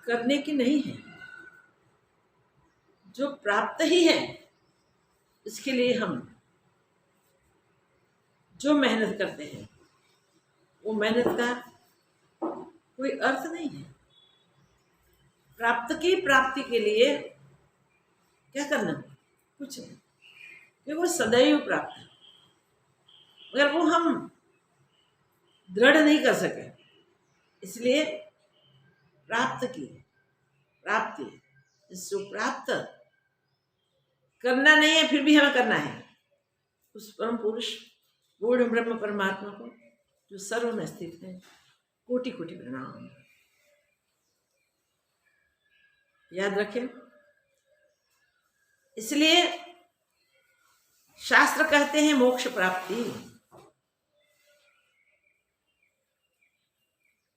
करने की नहीं है, जो प्राप्त ही है इसके लिए हम जो मेहनत करते हैं वो मेहनत का कोई अर्थ नहीं है। प्राप्त की प्राप्ति के लिए क्या करना, कुछ नहीं, क्योंकि वो सदैव प्राप्त है। मगर वो हम दृढ़ नहीं कर सके, इसलिए प्राप्त की प्राप्ति, इसको प्राप्त करना नहीं है, फिर भी हमें करना है उस परम पुरुष पूर्ण ब्रह्म परमात्मा को जो सर्व में स्थित है। कोटि कोटि प्रणाम। याद रखें, इसलिए शास्त्र कहते हैं मोक्ष प्राप्ति।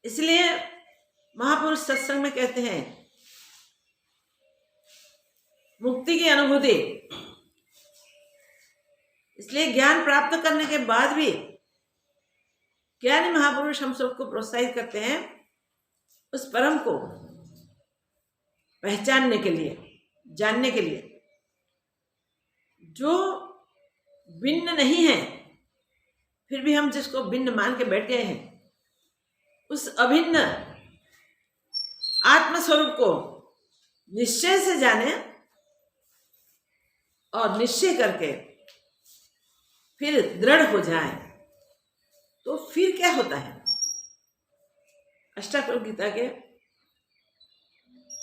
इसलिए महापुरुष सत्संग में कहते हैं मुक्ति की अनुभूति। इसलिए ज्ञान प्राप्त करने के बाद भी ज्ञानी महापुरुष हम सबको प्रोत्साहित करते हैं उस परम को पहचानने के लिए, जानने के लिए, जो भिन्न नहीं है, फिर भी हम जिसको भिन्न मान के बैठ गए हैं, उस अभिन्न आत्मस्वरूप को निश्चय से जाने और निश्चय करके फिर दृढ़ हो जाए। तो फिर क्या होता है, अष्टावक्र गीता के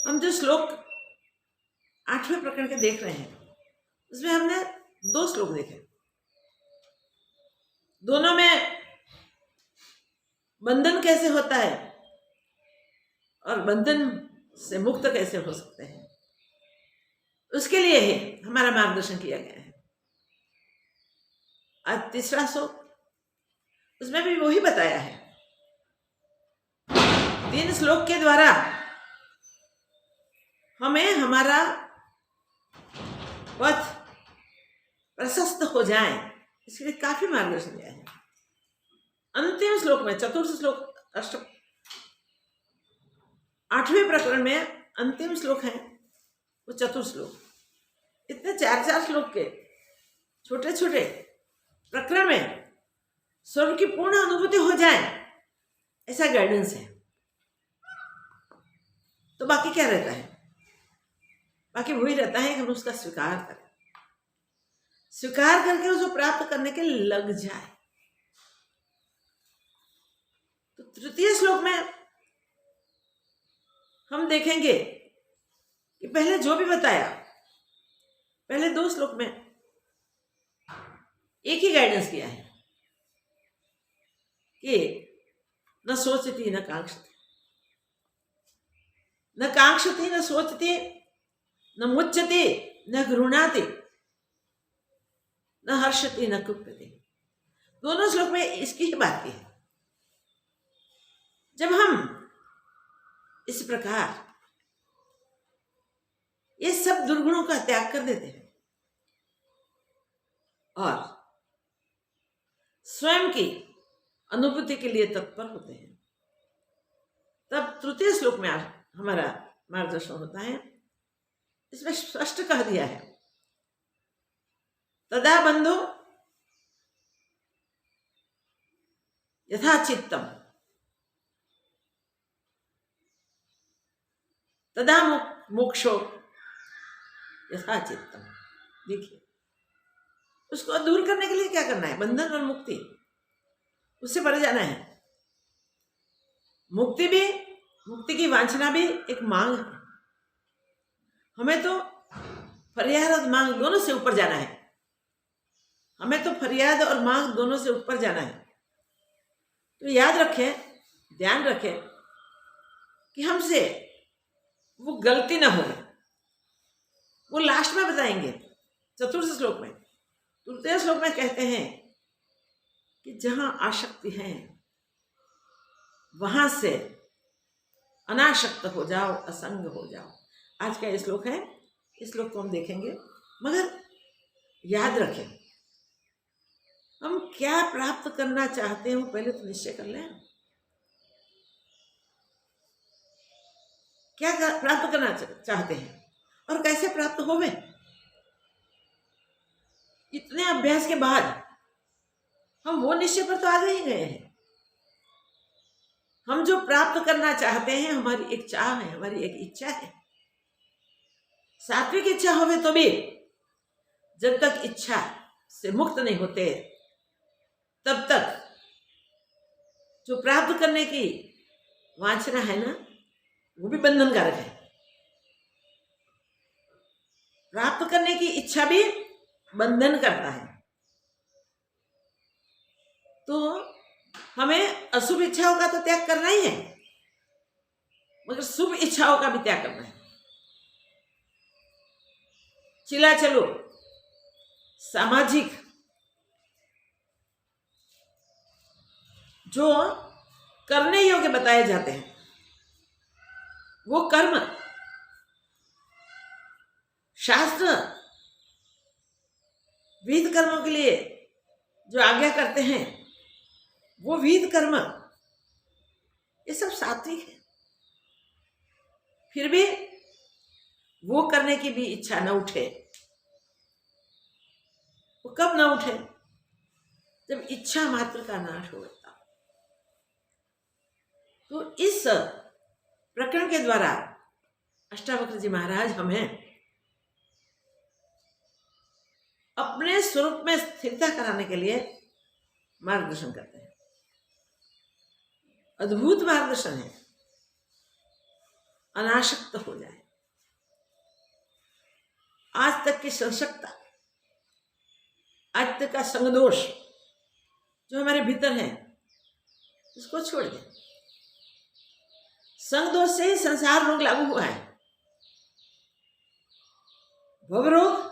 हम जो श्लोक 8वें प्रकरण के देख रहे हैं, उसमें हमने 2 श्लोक देखे। दोनों में बंधन कैसे होता है और बंधन से मुक्त कैसे हो सकते हैं, उसके लिए ही हमारा मार्गदर्शन किया गया है। आज 3रा श्लोक, उसमें भी वही बताया है। 3 श्लोक के द्वारा हमें हमारा पथ प्रशस्त हो जाए, इसके लिए काफी मार्गदर्शन दिया है। अंतिम श्लोक में, चतुर्थ श्लोक 8वें प्रकरण में अंतिम श्लोक है वो चतुर्थ श्लोक। इतने 4-4 श्लोक के छोटे छोटे प्रकरण में स्वर्ग की पूर्ण अनुभूति हो जाए, ऐसा गाइडेंस है। तो बाकी क्या रहता है, बाकी वही रहता है कि हम उसका स्वीकार करें, स्वीकार करके उसको प्राप्त करने के लग जाए। तो 3य श्लोक में हम देखेंगे कि पहले जो भी बताया, पहले 2 श्लोक में एक ही गाइडेंस किया है कि न सोचती न कांक्षती, न कांक्षती न सोचती, न मुच्यते न गृह्णाति, न हर्षति न कुप्यते। दोनों श्लोक में इसकी ही बात की है। जब हम इस प्रकार ये सब दुर्गुणों का त्याग कर देते हैं और स्वयं की अनुभूति के लिए तत्पर होते हैं, तब 3य श्लोक में हमारा मार्गदर्शन होता है। इसमें स्पष्ट कह दिया है, तदा बंधो यथा चित्तम तदा मोक्षो यथा चित्तम। देखिए, उसको दूर करने के लिए क्या करना है, बंधन और मुक्ति, उससे परे जाना है। मुक्ति की वांछना भी एक मांग है। हमें तो फरियाद और मांग दोनों से ऊपर जाना है। हमें तो फरियाद और मांग दोनों से ऊपर जाना है। तो याद रखें, ध्यान रखें कि हमसे वो गलती ना हो। वो लास्ट में बताएंगे 4th श्लोक में। 3य श्लोक में कहते हैं कि जहां आसक्ति है वहां से अनासक्त हो जाओ, असंग हो जाओ। आज का श्लोक है, इस श्लोक को हम देखेंगे। मगर याद रखें, हम क्या प्राप्त करना चाहते हैं वो पहले तो निश्चय कर लें। क्या प्राप्त करना चाहते हैं और कैसे प्राप्त होवे। इतने अभ्यास के बाद हम वो निश्चय पर तो आ ही गए हैं। हम जो प्राप्त करना चाहते हैं हमारी एक चाह है, हमारी एक इच्छा है। सात्विक इच्छा होवे तो भी जब तक इच्छा से मुक्त नहीं होते तब तक जो प्राप्त करने की वांछना है ना, वो भी बंधनकारक है। प्राप्त करने की इच्छा भी बंधन करता है। तो हमें अशुभ इच्छाओं का तो त्याग करना ही है, मगर शुभ इच्छाओं का भी त्याग करना है। चिला चलो सामाजिक जो करने योग्य बताए जाते हैं वो कर्म शास्त्र विहित कर्मों के लिए जो आज्ञा करते हैं वो विहित कर्म, ये सब सात्विक है। फिर भी वो करने की भी इच्छा न उठे। वो कब न उठे? जब इच्छा मात्र का नाश हो जाता। तो इस प्रकरण के द्वारा अष्टावक्र जी महाराज हमें अपने स्वरूप में स्थिरता कराने के लिए मार्गदर्शन करते हैं। अद्भुत मार्गदर्शन है। अनासक्त हो जाए। आज तक की संसक्ता, आज तक का संगदोष जो हमारे भीतर है उसको छोड़ दें। संगदोष से ही संसार रोग लागू हुआ है। भवरोग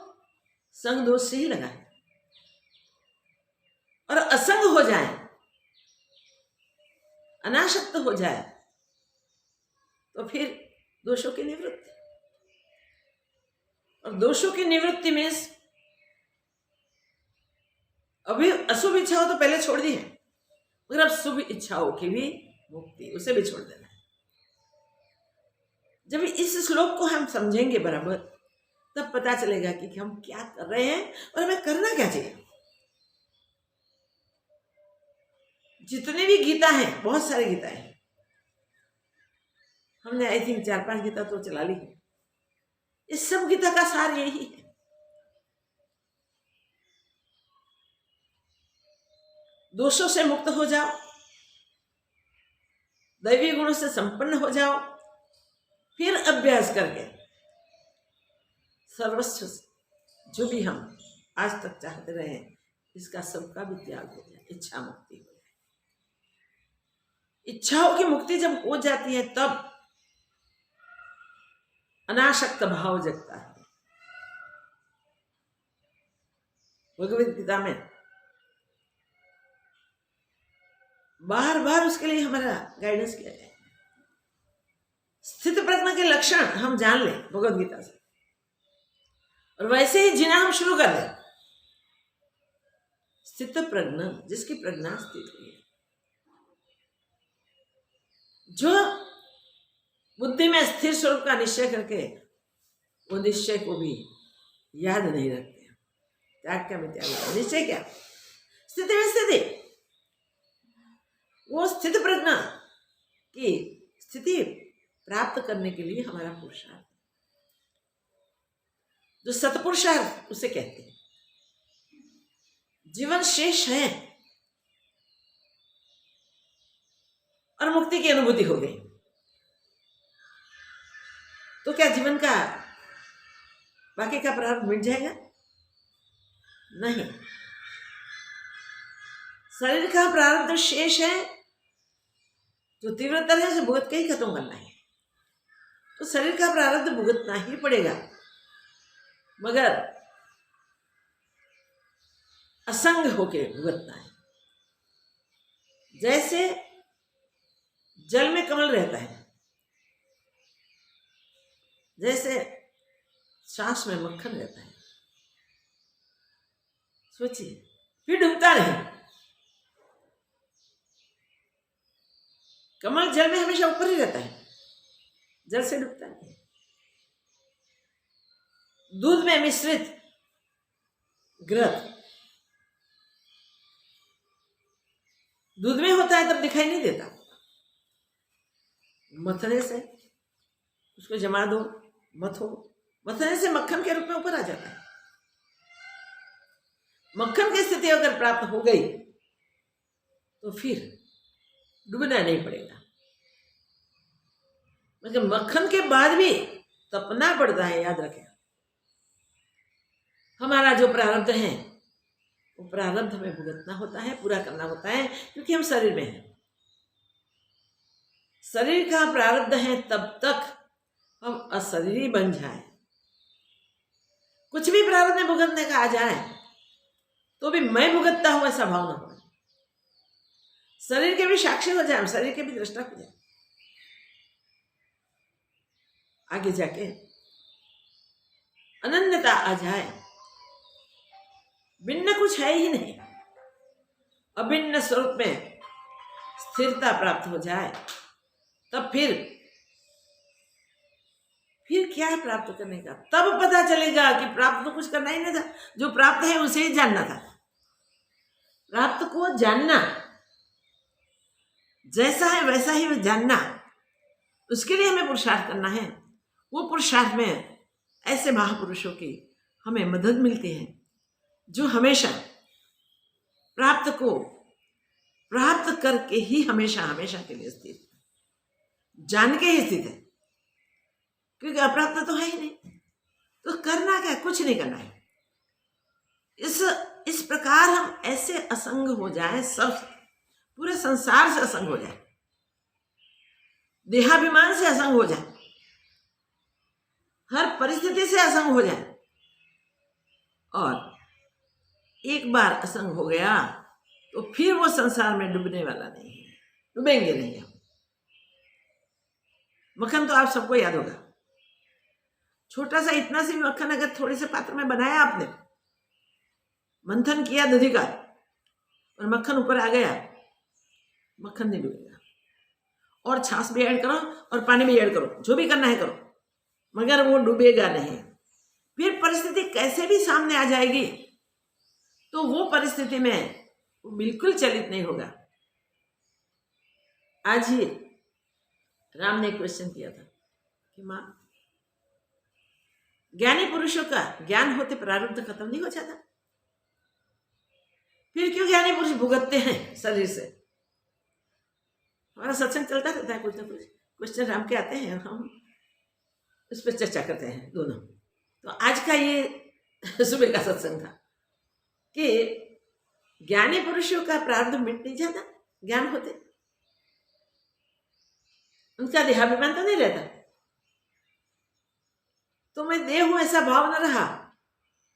संगदोष से ही लगा है। और असंग हो जाए, अनासक्त हो जाए तो फिर दोषों की निवृत्ति। और दोषों की निवृत्ति में अभी अशुभ इच्छाओं तो पहले छोड़ दी है, मगर अब शुभ इच्छाओं की भी मुक्ति, उसे भी छोड़ देना है। जब इस श्लोक को हम समझेंगे बराबर तब पता चलेगा कि हम क्या कर रहे हैं और हमें करना क्या चाहिए। जितने भी गीता हैं, बहुत सारे गीता हैं, हमने आई थिंक 4-5 गीता तो चला ली है। इस सब गीता का सार यही है। दोषों से मुक्त हो जाओ, दैवी गुणों से संपन्न हो जाओ, फिर अभ्यास करके सर्वस्व जो भी हम आज तक चाहते रहे इसका सबका भी त्याग हो जाए, इच्छा मुक्ति हो जाए। इच्छाओं की मुक्ति जब हो जाती है तब अनासक्त भाव जगता है। भगवद गीता में बार बार उसके लिए हमारा गाइडेंस किया जाए। स्थित प्रज्ञ के लक्षण हम जान लें भगवद गीता से और वैसे ही जीना हम शुरू कर दें। स्थित प्रज्ञ, जिसकी प्रज्ञा स्थित हुई है, जो बुद्धि में स्थिर स्वरूप का निश्चय करके वो निश्चय को भी याद नहीं रखते। त्याग क्या में त्याग, निश्चय क्या, स्थिति में स्थिति। वो स्थित प्रज्ञा की स्थिति प्राप्त करने के लिए हमारा पुरुषार्थ, जो सतपुरुषार्थ उसे कहते हैं। जीवन शेष है और मुक्ति की अनुभूति हो गई तो क्या जीवन का बाकी का प्रारंभ मिट जाएगा? नहीं। शरीर का प्रारब्ध शेष है, जो तीव्रतर है उसे भुगत के ही खत्म करना है। तो शरीर का प्रारब्ध भुगतना ही पड़ेगा, मगर असंग होके भुगतना है। जैसे जल में कमल रहता है, जैसे सांस में मक्खन रहता है। सोचिए, फिर डूबता रहे। कमल जल में हमेशा ऊपर ही रहता है, जल से डूबता नहीं है। दूध में मिश्रित घृत दूध में होता है तब दिखाई नहीं देता, मथने से उसको जमा दो, मथो, मथने से मक्खन के रूप में ऊपर आ जाता है। मक्खन की स्थिति अगर प्राप्त हो गई तो फिर डूबना नहीं पड़ेगा। मगर मक्खन के बाद भी तपना पड़ता है, याद रखें। हमारा जो प्रारब्ध है वो प्रारब्ध में भुगतना होता है, पूरा करना होता है, क्योंकि हम शरीर में हैं। शरीर का प्रारब्ध है तब तक हम अशरीरी बन जाए। कुछ भी प्रारब्ध में भुगतने का आ जाए तो भी मैं भुगतता हूं ऐसा भाव न हो। शरीर के भी साक्षी हो जाए, शरीर के भी दृष्टा हो जाए, आगे जाके अनन्यता आ जाए। भिन्न कुछ है ही नहीं, अभिन्न स्वरूप में स्थिरता प्राप्त हो जाए, तब फिर क्या है प्राप्त करने का? तब पता चलेगा कि प्राप्त तो कुछ करना ही नहीं था, जो प्राप्त है उसे ही जानना था। प्राप्त को जानना, जैसा है वैसा ही जानना, उसके लिए हमें पुरुषार्थ करना है। वो पुरुषार्थ में ऐसे महापुरुषों की हमें मदद मिलती है जो हमेशा प्राप्त को प्राप्त करके ही हमेशा हमेशा के लिए स्थित, जान के ही स्थित है, क्योंकि अप्राप्त तो है ही नहीं। तो करना क्या? कुछ नहीं करना है। इस प्रकार हम ऐसे असंग हो जाए, सब पूरे संसार से असंग हो जाए, देहाभिमान से असंग हो जाए, हर परिस्थिति से असंग हो जाए, और एक बार असंग हो गया तो फिर वो संसार में डूबने वाला नहीं है, डूबेंगे नहीं हम। मक्खन तो आप सबको याद होगा, छोटा सा इतना सी मक्खन अगर थोड़े से पात्र में बनाया आपने, मंथन किया दधी का और मक्खन ऊपर आ गया, मक्खन नहीं डूबेगा। और छाछ भी ऐड करो और पानी भी ऐड करो, जो भी करना है करो, मगर वो डूबेगा नहीं। फिर परिस्थिति कैसे भी सामने आ जाएगी तो वो परिस्थिति में वो बिल्कुल चलित नहीं होगा। आज ही राम ने क्वेश्चन किया था कि माँ, ज्ञानी पुरुषों का ज्ञान होते प्रारब्ध खत्म नहीं हो जाता, फिर क्यों ज्ञानी पुरुष भुगतते हैं शरीर से? हमारा सत्संग चलता रहता है, कुछ ना कुछ क्वेश्चन राम के आते हैं, हम उस पर चर्चा करते हैं दोनों। तो आज का ये सुबह का सत्संग था कि ज्ञानी पुरुषों का प्रारब्ध मिट नहीं जाता ज्ञान होते, उनका देहाभिमान तो नहीं रहता। तो मैं देह हूं ऐसा भाव न रहा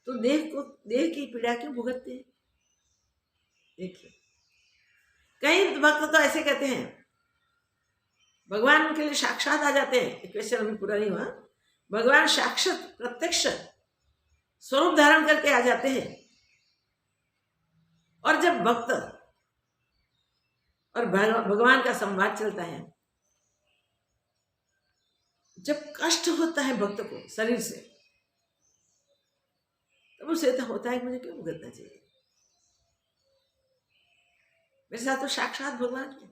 तो देह की पीड़ा क्यों भुगतते हैं? देखिए, कई वक्त तो ऐसे कहते हैं भगवान उनके लिए साक्षात आ जाते हैं। क्वेश्चन अभी पूरा नहीं हुआ। भगवान साक्षात प्रत्यक्ष स्वरूप धारण करके आ जाते हैं, और जब भक्त और भगवान का संवाद चलता है, जब कष्ट होता है भक्त को शरीर से, तब उसे तो होता है मुझे क्यों भुगतना चाहिए? मेरे साथ तो साक्षात भगवान है,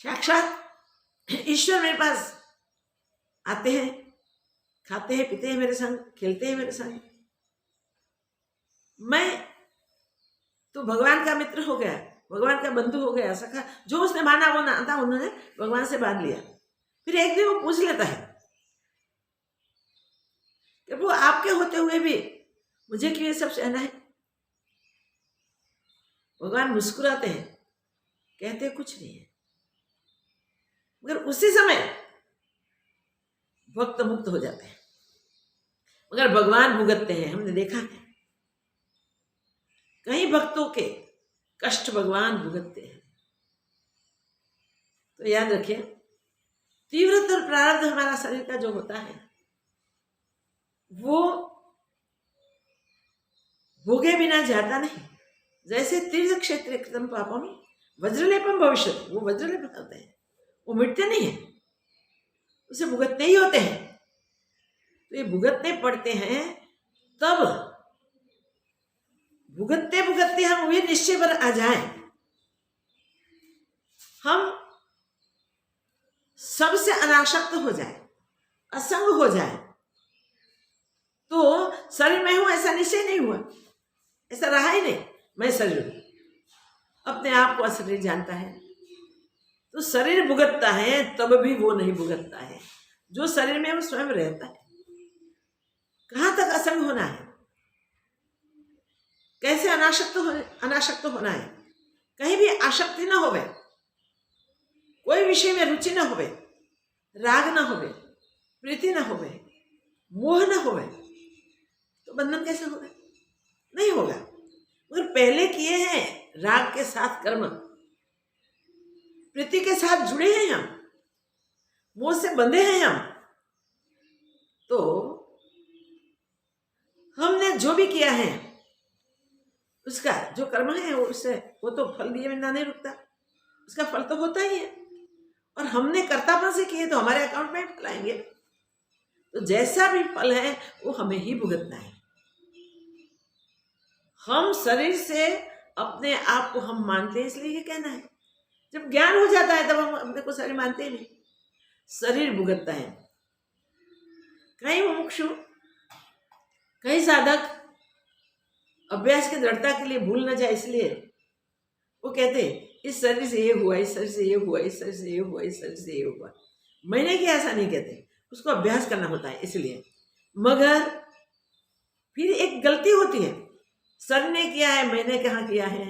साक्षात ईश्वर मेरे पास आते हैं, खाते हैं, पीते हैं मेरे संग, खेलते हैं मेरे संग। मैं तो भगवान का मित्र हो गया, भगवान का बंधु हो गया, सखा, जो उसने माना वो ना था, उन्होंने भगवान से बांध लिया। फिर एक दिन वो पूछ लेता है कि वो आपके होते हुए भी मुझे क्यों ये सब सहना है? भगवान मुस्कुराते हैं, कहते कुछ नहीं है, मगर उसी समय भक्त मुक्त हो जाते हैं, मगर भगवान भुगतते हैं। हमने देखा है कई भक्तों के कष्ट भगवान भुगतते हैं। तो याद रखिए, तीव्रतर प्रारब्ध हमारा शरीर का जो होता है वो भोगे बिना जाता नहीं। जैसे तीर्थ क्षेत्र कृतम पापम वज्रलेपम भविष्य, वो वज्रलेप होते हैं, वो मिटते नहीं है, उसे भुगतने ही होते हैं। तो ये भुगतने पड़ते हैं, तब भुगतते भुगतते हम वही निश्चय पर आ जाएं, हम सबसे अनासक्त हो जाए, असंग हो जाए, तो शरीर में हूं ऐसा निश्चय नहीं हुआ, ऐसा रहा ही नहीं मैं शरीर हूं। अपने आप को अशरीर जानता है, तो शरीर भुगतता है तब भी वो नहीं भुगतता है जो शरीर में वो स्वयं रहता है। कहां तक असंग होना है, कैसे अनासक्त होना है, कहीं भी आसक्ति ना होवे, कोई विषय में रुचि ना होवे, राग ना होवे, प्रीति ना होवे, मोह ना होवे, तो बंधन कैसे होगा? नहीं होगा। मगर पहले किए हैं राग के साथ कर्म, प्रीति के साथ जुड़े हैं हम, मोह से बंधे हैं हम, तो हमने जो भी किया है उसका जो कर्म है उससे वो तो फल दिए बिना नहीं रुकता, उसका फल तो होता ही है। और हमने कर्तापन से किए तो हमारे अकाउंट में फल आएंगे। तो जैसा भी फल है वो हमें ही भुगतना है। हम शरीर से अपने आप को हम मानते हैं, इसलिए ये कहना है। जब ज्ञान हो जाता है तब हम अपने को शरीर मानते ही नहीं, शरीर भुगतता है। कई मुमुक्षु, कई साधक अभ्यास की दृढ़ता के लिए भूल न जाए इसलिए वो कहते इस शरीर से ये हुआ, इस शरीर से ये हुआ, इस शरीर से ये हुआ, इस शरीर से ये हुआ। मैंने किया ऐसा नहीं कहते, उसको अभ्यास करना होता है इसलिए। मगर फिर एक गलती होती है, सर ने किया है मैंने कहाँ किया है,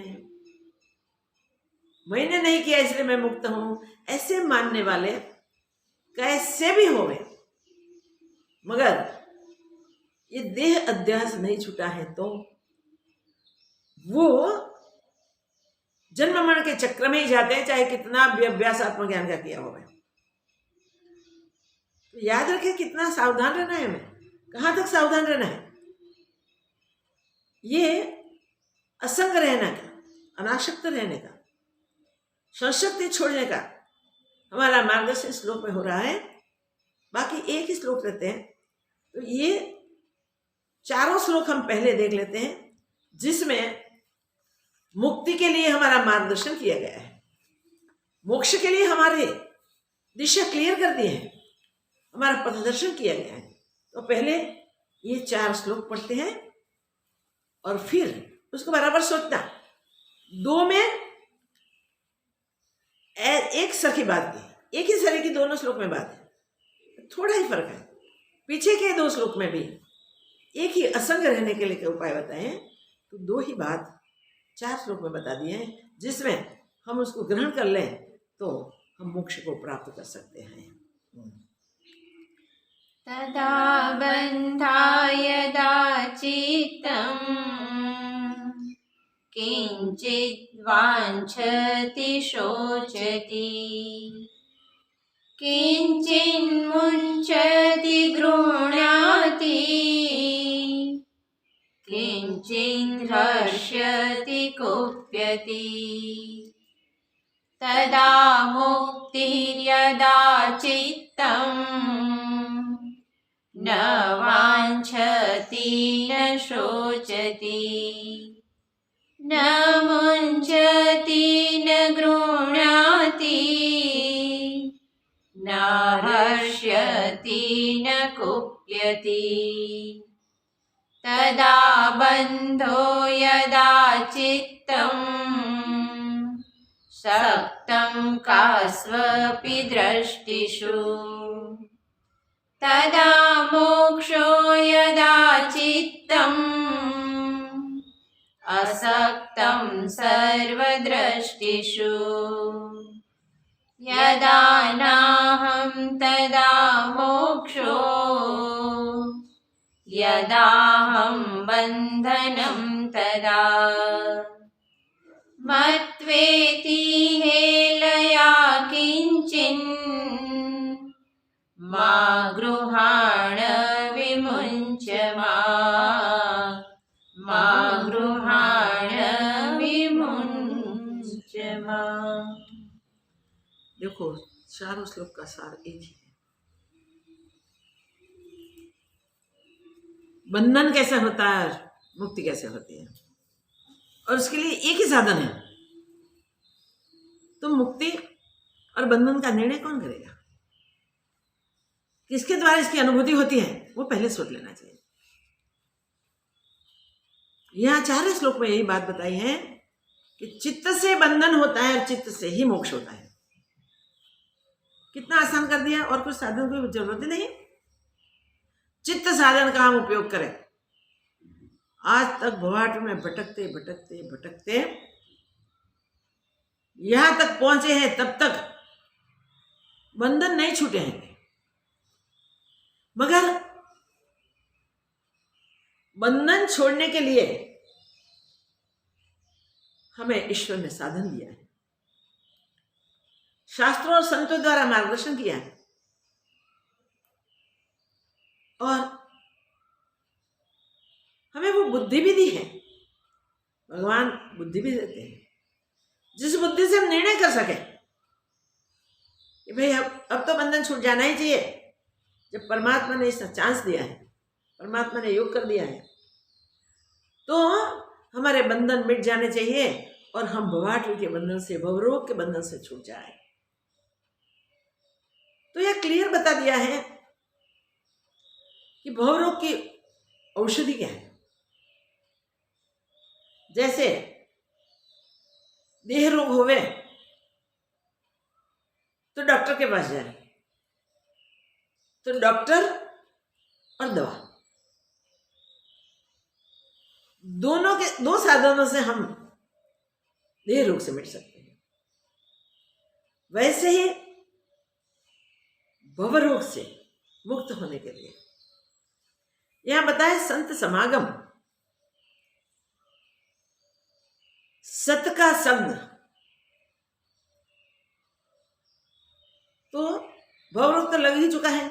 मैंने नहीं किया इसलिए मैं मुक्त हूं, ऐसे मानने वाले कैसे भी होवे, मगर ये देह अध्यास नहीं छूटा है तो वो जन्म मरण के चक्र में ही जाते हैं, चाहे कितना भी अभ्यास आत्मज्ञान का किया होगा। तो याद रखें कितना सावधान रहना है हमें, कहां तक सावधान रहना है। ये असंग रहने का, अनासक्त रहने का, संशक्ति छोड़ने का हमारा मार्गदर्शन श्लोक में हो रहा है। बाकी एक ही श्लोक रहते हैं, तो ये चारों श्लोक हम पहले देख लेते हैं जिसमें मुक्ति के लिए हमारा मार्गदर्शन किया गया है, मोक्ष के लिए हमारे दिशा क्लियर कर दिए हैं, हमारा पथदर्शन किया गया है। तो पहले ये 4 श्लोक पढ़ते हैं और फिर उसको बराबर सोचना। 2 में एक सखी बात की, एक ही शरीर की दोनों श्लोक में बात है, थोड़ा ही फर्क है। पीछे के 2 श्लोक में भी एक ही असंग रहने के लिए उपाय बताए हैं, तो 2 ही बात 4 श्लोक में बता दिए हैं, जिसमें हम उसको ग्रहण कर लें तो हम मोक्ष को प्राप्त कर सकते हैं। तदा बन्धाय दाचितं किंचित् वाञ्छति शोचति किंचिन्मुञ्चति गृह्णाति किंचित् हर्ष्यति कुप्यति तदा मुक्तिर्यदा चित्तम् न वाञ्छति न शोचति न मुञ्चति न गृह्णाति न हर्ष्यति न कुप्यति तदा बन्धो यदा चित्तम् सक्तं कास्वपि दृष्टिषु तदा मोक्षो यदा चित्तम् असक्तं सर्वदृष्टिषु यदा नाहं तदा मोक्षो यदाहं बन्धनं तदा मत्वेति हेलया किंचिन् मा गृहाण विमुञ्च मा गृहाण विमुञ्च मा। देखो चारों श्लोक का सार एक ही है। बंधन कैसे होता है, मुक्ति कैसे होती है, और उसके लिए एक ही साधन है। तो मुक्ति और बंधन का निर्णय कौन करेगा, किसके द्वारा इसकी अनुभूति होती है, वो पहले सोच लेना चाहिए। यहां 4 श्लोक में यही बात बताई है कि चित्त से बंधन होता है और चित्त से ही मोक्ष होता है। कितना आसान कर दिया, और कुछ साधन की जरूरत ही नहीं। चित्त साधन का हम उपयोग करें। आज तक भवाट में भटकते भटकते भटकते यहां तक पहुंचे हैं, तब तक बंधन नहीं छूटे हैं। मगर बंधन छोड़ने के लिए हमें ईश्वर ने साधन दिया है, शास्त्रों और संतों द्वारा मार्गदर्शन किया है, और हमें वो बुद्धि भी दी है। भगवान बुद्धि भी देते हैं, जिस बुद्धि से हम निर्णय कर सके कि भाई अब तो बंधन छूट जाना ही चाहिए। जब परमात्मा ने इसका चांस दिया है, परमात्मा ने योग कर दिया है, तो हमारे बंधन मिट जाने चाहिए और हम भवाटवी के बंधन से, भवरोग के बंधन से छूट जाए। तो यह क्लियर बता दिया है कि भवरोग की औषधि क्या है। जैसे देह रोग होवे तो डॉक्टर के पास जाए, तो डॉक्टर और दवा, दोनों के 2 साधनों से हम देह रोग से मिट सकते हैं। वैसे ही भवरोग से मुक्त होने के लिए यहां बताए संत समागम, सत का संग। तो भवरोग तो लग ही चुका है,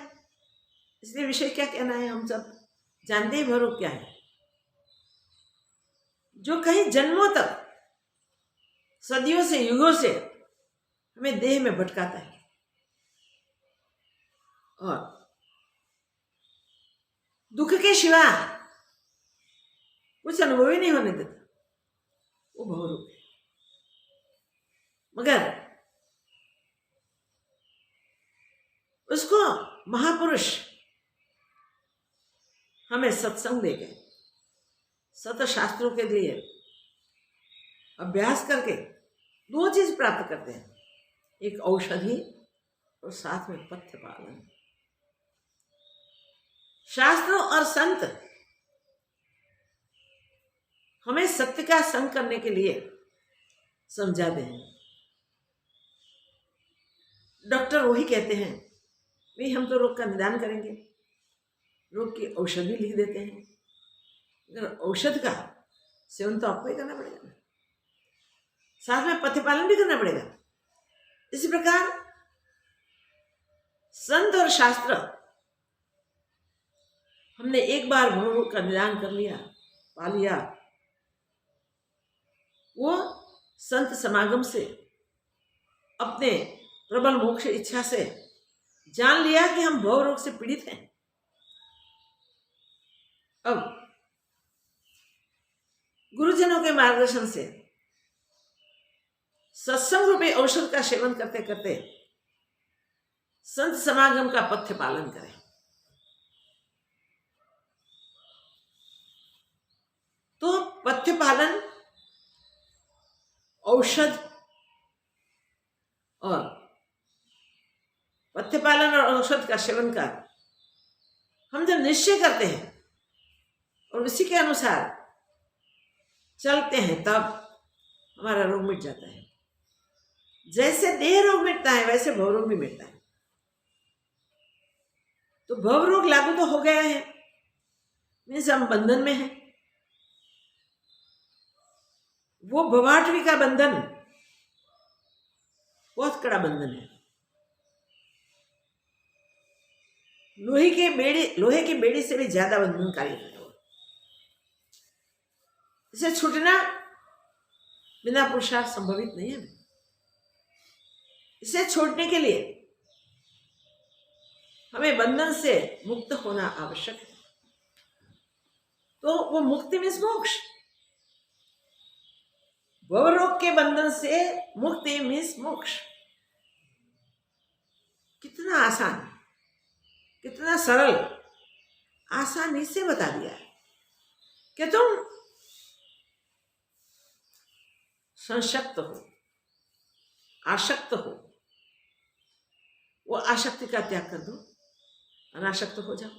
इसलिए विषय क्या कहना है, हम सब जानते हैं भवरोग क्या है। जो कई जन्मों तक, सदियों से, युगों से हमें देह में भटकाता है और दुख के सिवा कुछ अनुभव ही नहीं होने देता, वो भवरोग है। मगर उसको महापुरुष हमें सत्संग दे गए, सतशास्त्रों के लिए अभ्यास करके 2 चीज प्राप्त करते हैं, एक औषधि और साथ में पथ्य पालन। शास्त्र और संत हमें सत्य का संग करने के लिए समझाते हैं। डॉक्टर वही कहते हैं, भाई हम तो रोग का निदान करेंगे, रोग की औषधि लिख देते हैं, अगर औषध का सेवन तो आपको ही करना पड़ेगा ना, साथ में पथ्य पालन भी करना पड़ेगा। इसी प्रकार संत और शास्त्र, हमने एक बार भवरोग का निदान कर लिया, पा लिया, वो संत समागम से, अपने प्रबल मोक्ष इच्छा से जान लिया कि हम भवरोग से पीड़ित हैं। अब गुरुजनों के मार्गदर्शन से सत्संग रूपी औषध का सेवन करते करते संत समागम का पथ्य पालन करें। तो पथ्य पालन, औषध और पथ्य पालन और औषध का सेवन का हम जब निश्चय करते हैं और उसी के अनुसार चलते हैं, तब हमारा रोग मिट जाता है। जैसे देह रोग मिटता है वैसे भवरोग भी मिटता है। तो भवरोग लागू तो हो गया है, मीन्स हम बंधन में हैं। वो भवाटवी का बंधन बहुत कड़ा बंधन है। लोहे की बेड़ी से भी ज्यादा बंधनकारी है। इसे छूटना बिना पुरुषार्थ संभवित नहीं है। इसे छोड़ने के लिए हमें बंधन से मुक्त होना आवश्यक है। तो वो मुक्ति मीन्स मोक्ष। भवरोग के बंधन से मुक्ति मीन्स मोक्ष। कितना आसान, कितना सरल, आसानी से बता दिया है कि तुम संशक्त हो, आसक्त हो, वो आसक्ति का त्याग कर दो, अनासक्त हो जाओ।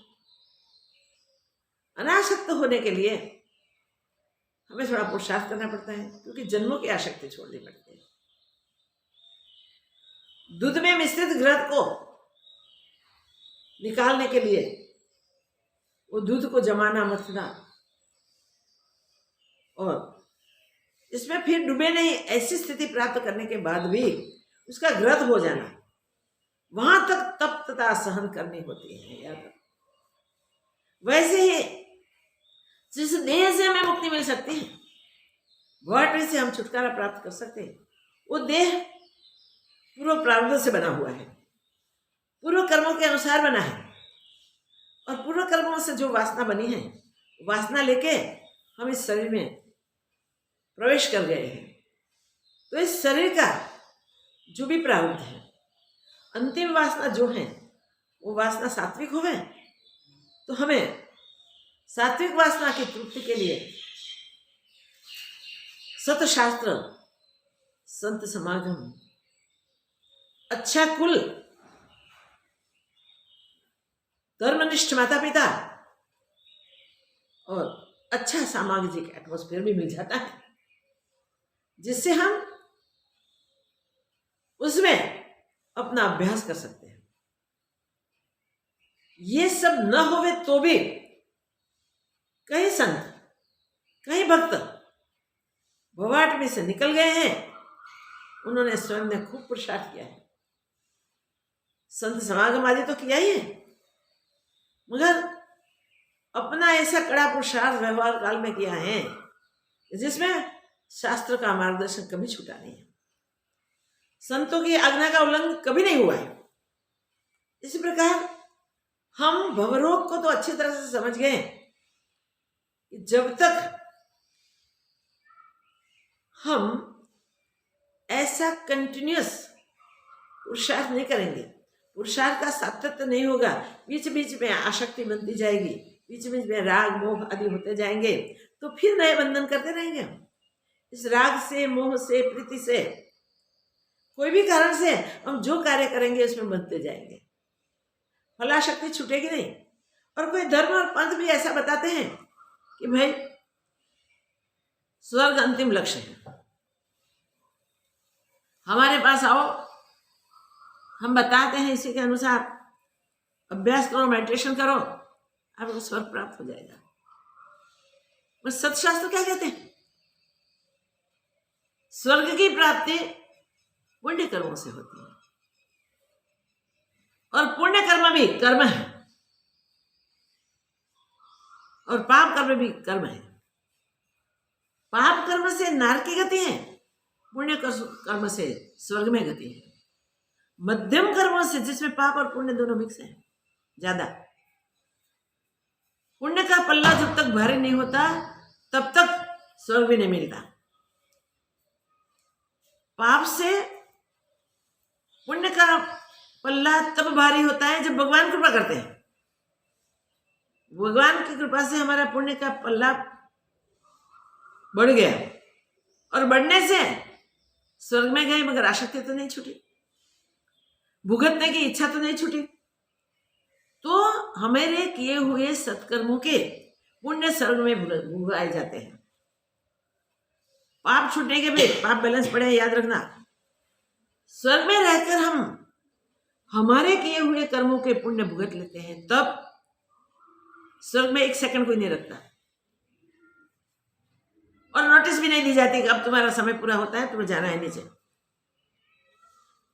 अनासक्त होने के लिए हमें थोड़ा पुरुषार्थ करना पड़ता है, क्योंकि जन्मों की आसक्ति छोड़नी पड़ती है। दूध में मिश्रित घृत को निकालने के लिए वो दूध को जमाना, मथना, और इसमें फिर डूबे नहीं, ऐसी स्थिति प्राप्त करने के बाद भी उसका घृत हो जाना, वहां तक तप्तता सहन करनी होती है। याद रखो। वैसे ही जिस देह से हमें मुक्ति मिल सकती है, भवट्री से हम छुटकारा प्राप्त कर सकते हैं, वो देह पूर्व प्रारब्ध से बना हुआ है, पूर्व कर्मों के अनुसार बना है, और पूर्व कर्मों से जो वासना बनी है, वासना लेके हम इस शरीर में प्रवेश कर गए हैं। तो इस शरीर का जो भी प्रारब्ध है, अंतिम वासना जो है, वो वासना सात्विक होवे, तो हमें सात्विक वासना की तृप्ति के लिए सतशास्त्र, संत समागम, अच्छा कुल, धर्मनिष्ठ माता पिता और अच्छा सामाजिक एटमॉस्फेयर भी मिल जाता है, जिससे हम उसमें अपना अभ्यास कर सकते हैं। ये सब न होवे तो भी कई संत, कई भक्त भवाटवी से निकल गए हैं। उन्होंने स्वयं ने खूब पुरुषार्थ किया है, संत समागम आदि तो किया ही है, मगर अपना ऐसा कड़ा पुरुषार्थ व्यवहार काल में किया है जिसमें शास्त्र का मार्गदर्शन कभी छूटा नहीं है, संतों की आज्ञा का उल्लंघन कभी नहीं हुआ है। इसी प्रकार हम भवरोग को तो अच्छी तरह से समझ गए कि जब तक हम ऐसा कंटिन्यूअस पुरुषार्थ नहीं करेंगे, पुरुषार्थ का सातत्य नहीं होगा, बीच बीच में आसक्ति बनती जाएगी, बीच बीच में राग मोह आदि होते जाएंगे, तो फिर नए बंधन करते रहेंगे। इस राग से, मोह से, प्रीति से, कोई भी कारण से हम जो कार्य करेंगे उसमें बनते जाएंगे, फलाशक्ति छूटेगी नहीं। और कोई धर्म और पंथ भी ऐसा बताते हैं कि भाई स्वर्ग अंतिम लक्ष्य है, हमारे पास आओ, हम बताते हैं इसी के अनुसार अभ्यास करो, मेडिटेशन करो, आपको स्वर्ग प्राप्त हो जाएगा। बस सतशास्त्र क्या कहते हैं? स्वर्ग की प्राप्ति पुण्य कर्मों से होती है, और पुण्य कर्म भी कर्म है, और पाप कर्म भी कर्म है। पाप कर्म से नरक की गति है, पुण्य कर्म से स्वर्ग में गति है। मध्यम कर्मों से, जिसमें पाप और पुण्य दोनों मिक्स है, ज्यादा पुण्य का पल्ला जब तक भारी नहीं होता तब तक स्वर्ग भी नहीं मिलता। पाप से पुण्य का पल्ला तब भारी होता है जब भगवान कृपा करते हैं। भगवान की कृपा से हमारा पुण्य का पल्ला बढ़ गया, और बढ़ने से स्वर्ग में गए, मगर आसक्ति तो नहीं छूटी, भुगतने की इच्छा तो नहीं छूटी। तो हमारे किए हुए सत्कर्मों के पुण्य स्वर्ग में भुगाए जाते हैं। पाप छूटने के भी पाप बैलेंस पड़े, याद रखना। स्वर्ग में रहकर हम हमारे किए हुए कर्मों के पुण्य भुगत लेते हैं, तब स्वर्ग में एक सेकंड कोई नहीं रखता, और नोटिस भी नहीं दी जाती कि अब तुम्हारा समय पूरा होता है, तुम्हें जाना है नीचे।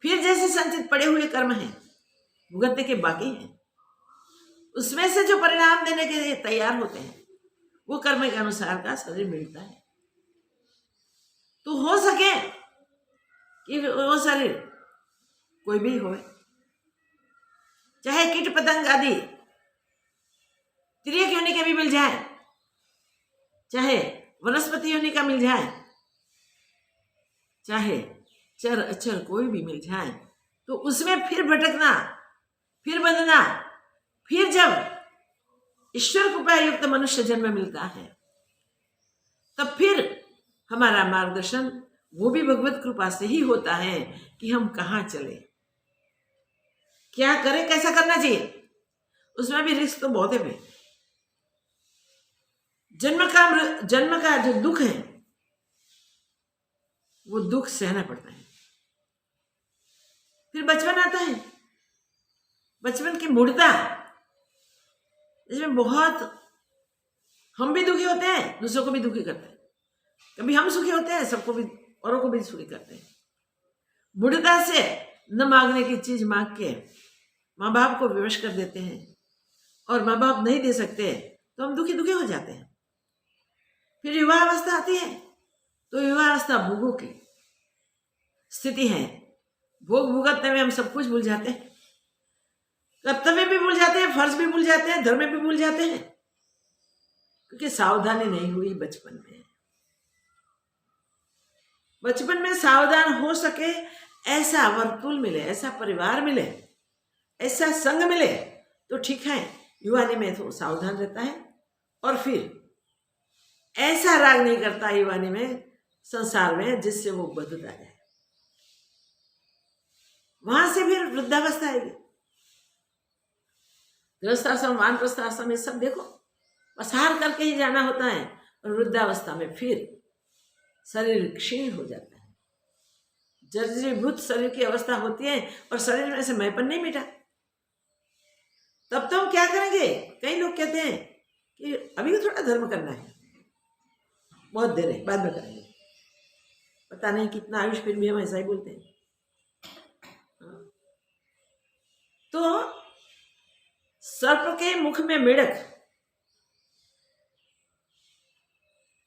फिर जैसे संचित पड़े हुए कर्म हैं, भुगतने के बाकी हैं, उसमें से जो परिणाम देने के लिए तैयार होते हैं, वो कर्म के अनुसार का शरीर मिलता है। तो हो सके कि वो शरीर कोई भी हो, चाहे कीट पतंग आदि तिर्यक योनि के भी मिल जाए, चाहे वनस्पति योनि का मिल जाए, चाहे चर अचर कोई भी मिल जाए, तो उसमें फिर भटकना, फिर बंधना, फिर जब ईश्वर कृपा युक्त मनुष्य जन्म मिलता है तब फिर हमारा मार्गदर्शन वो भी भगवत कृपा से ही होता है कि हम कहाँ चले, क्या करें, कैसा करना चाहिए। उसमें भी रिस्क तो बहुत है भाई। जन्म का जो दुख है वो दुख सहना पड़ता है। फिर बचपन आता है, बचपन की मूढ़ता, इसमें बहुत हम भी दुखी होते हैं, दूसरों को भी दुखी करते हैं। कभी हम सुखी होते हैं, सबको भी, औरों को भी सुखी करते हैं। मूढ़ता से न मांगने की चीज मांग के माँ बाप को विवश कर देते हैं, और माँ बाप नहीं दे सकते तो हम दुखी दुखी हो जाते हैं। फिर विवाह अवस्था आती है, तो विवाह अवस्था भोगों की स्थिति है। भोग भुगतने में हम सब कुछ भूल जाते हैं, कर्तव्य भी भूल जाते हैं, फर्ज भी भूल जाते हैं, धर्म भी भूल जाते हैं, क्योंकि सावधानी नहीं हुई बचपन में। बचपन में सावधान हो सके ऐसा वर्तुल मिले, ऐसा परिवार मिले, ऐसा संग मिले तो ठीक है, युवानी में तो सावधान रहता है, और फिर ऐसा राग नहीं करता युवानी में संसार में जिससे वो बदता जाए। वहां से फिर वृद्धावस्था आएगी। गृहस्थाश्रम, वानप्रस्थाश्रम, ये सब देखो पसार करके ही जाना होता है, और वृद्धावस्था में फिर शरीर क्षीण हो जाता है, जर्जरीभूत शरीर की अवस्था होती है, और शरीर में से मैपन नहीं मिटा। तब तो हम क्या करेंगे? कई लोग कहते हैं कि अभी तो थोड़ा धर्म करना है, बहुत देर है, बाद में करेंगे। पता नहीं कितना आयुष, फिर भी हम ऐसा ही बोलते हैं। तो सर्प के मुख में मेढक,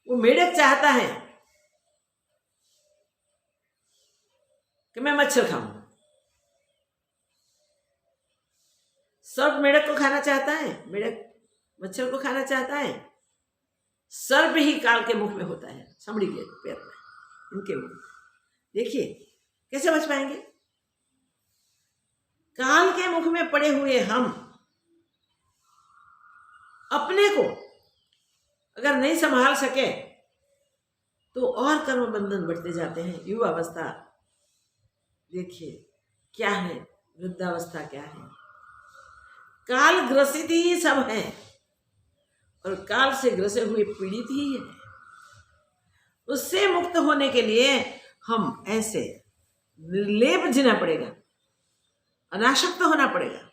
वो मेढक चाहता है कि मैं मच्छर खाऊं। सर्प मेढक को खाना चाहता है, मेढक मच्छर को खाना चाहता है। सर्प ही काल के मुख में होता है, समड़ी के पैर में, इनके मुख में। देखिए कैसे बच पाएंगे? काल के मुख में पड़े हुए हम अपने को अगर नहीं संभाल सके तो और कर्म बंधन बढ़ते जाते हैं। युवा अवस्था देखिए क्या है, वृद्धावस्था क्या है। काल ग्रसित ही सब है, और काल से ग्रसे हुए पीड़ित ही है। उससे मुक्त होने के लिए हम ऐसे निर्लेप जीना पड़ेगा, अनासक्त होना पड़ेगा।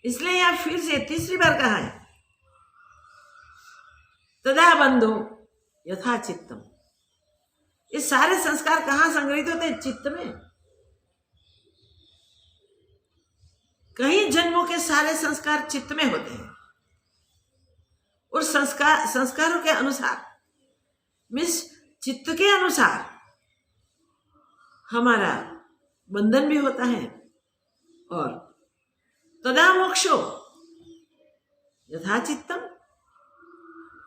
इसलिए यहां फिर से तीसरी बार कहा है, तदा बंधो यथा चित्तम। ये सारे संस्कार कहां संग्रहित होते हैं? चित्त में। कई जन्मों के सारे संस्कार चित्त में होते हैं, और संस्कारों के अनुसार, मीन्स चित्त के अनुसार हमारा बंधन भी होता है। और तदा मोक्षो यथा चित्तम,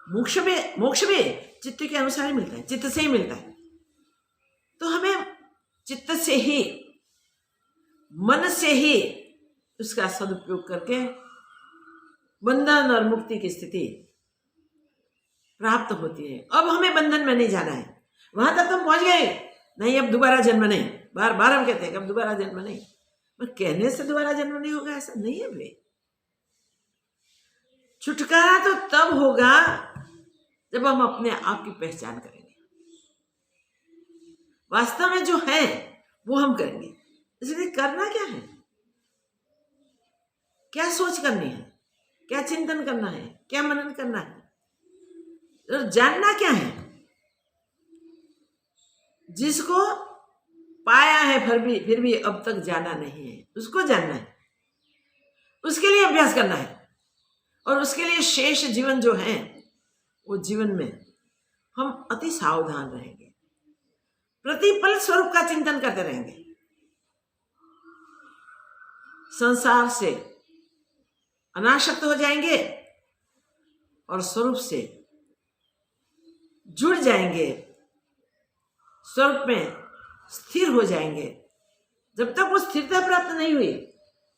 मोक्ष भी चित्त के अनुसार ही मिलता है, चित्त से ही मिलता है। तो हमें चित्त से ही, मन से ही उसका सदुपयोग करके बंधन और मुक्ति की स्थिति प्राप्त होती है। अब हमें बंधन में नहीं जाना है, वहां तक हम पहुंच गए, नहीं अब दोबारा जन्म नहीं। बार बार हम कहते हैं कि अब दोबारा जन्म नहीं, पर कहने से दोबारा जन्म नहीं होगा ऐसा नहीं है भाई। छुटकारा तो तब होगा जब हम अपने आप की पहचान करेंगे, वास्तव में जो है वो हम करेंगे। इसलिए करना क्या है, क्या सोच करनी है, क्या चिंतन करना है, क्या मनन करना है, और जानना क्या है। जिसको पाया है फिर भी अब तक जाना नहीं है, उसको जानना है, उसके लिए अभ्यास करना है, और उसके लिए शेष जीवन जो है वो जीवन में हम अति सावधान रहेंगे, प्रतिपल स्वरूप का चिंतन करते रहेंगे। संसार से अनासक्त हो जाएंगे और स्वरूप से जुड़ जाएंगे, स्वरूप में स्थिर हो जाएंगे। जब तक वो स्थिरता प्राप्त नहीं हुई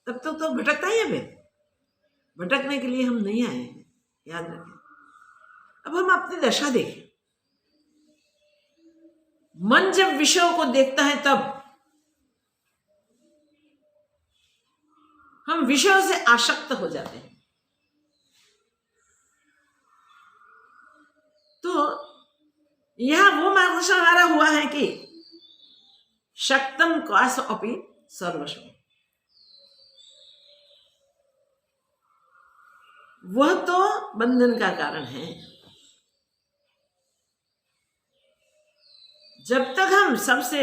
तब तक तो भटकता ही है। भटकने के लिए हम नहीं आए हैं, याद रखें। अब हम अपनी दशा देखें। मन जब विषयों को देखता है तब हम विषयों से आसक्त हो जाते हैं। तो यह वो मार्गदर्शन हमारा हुआ है कि शक्तम क्वास अपि सर्वस्व, वह तो बंधन का कारण है। जब तक हम सबसे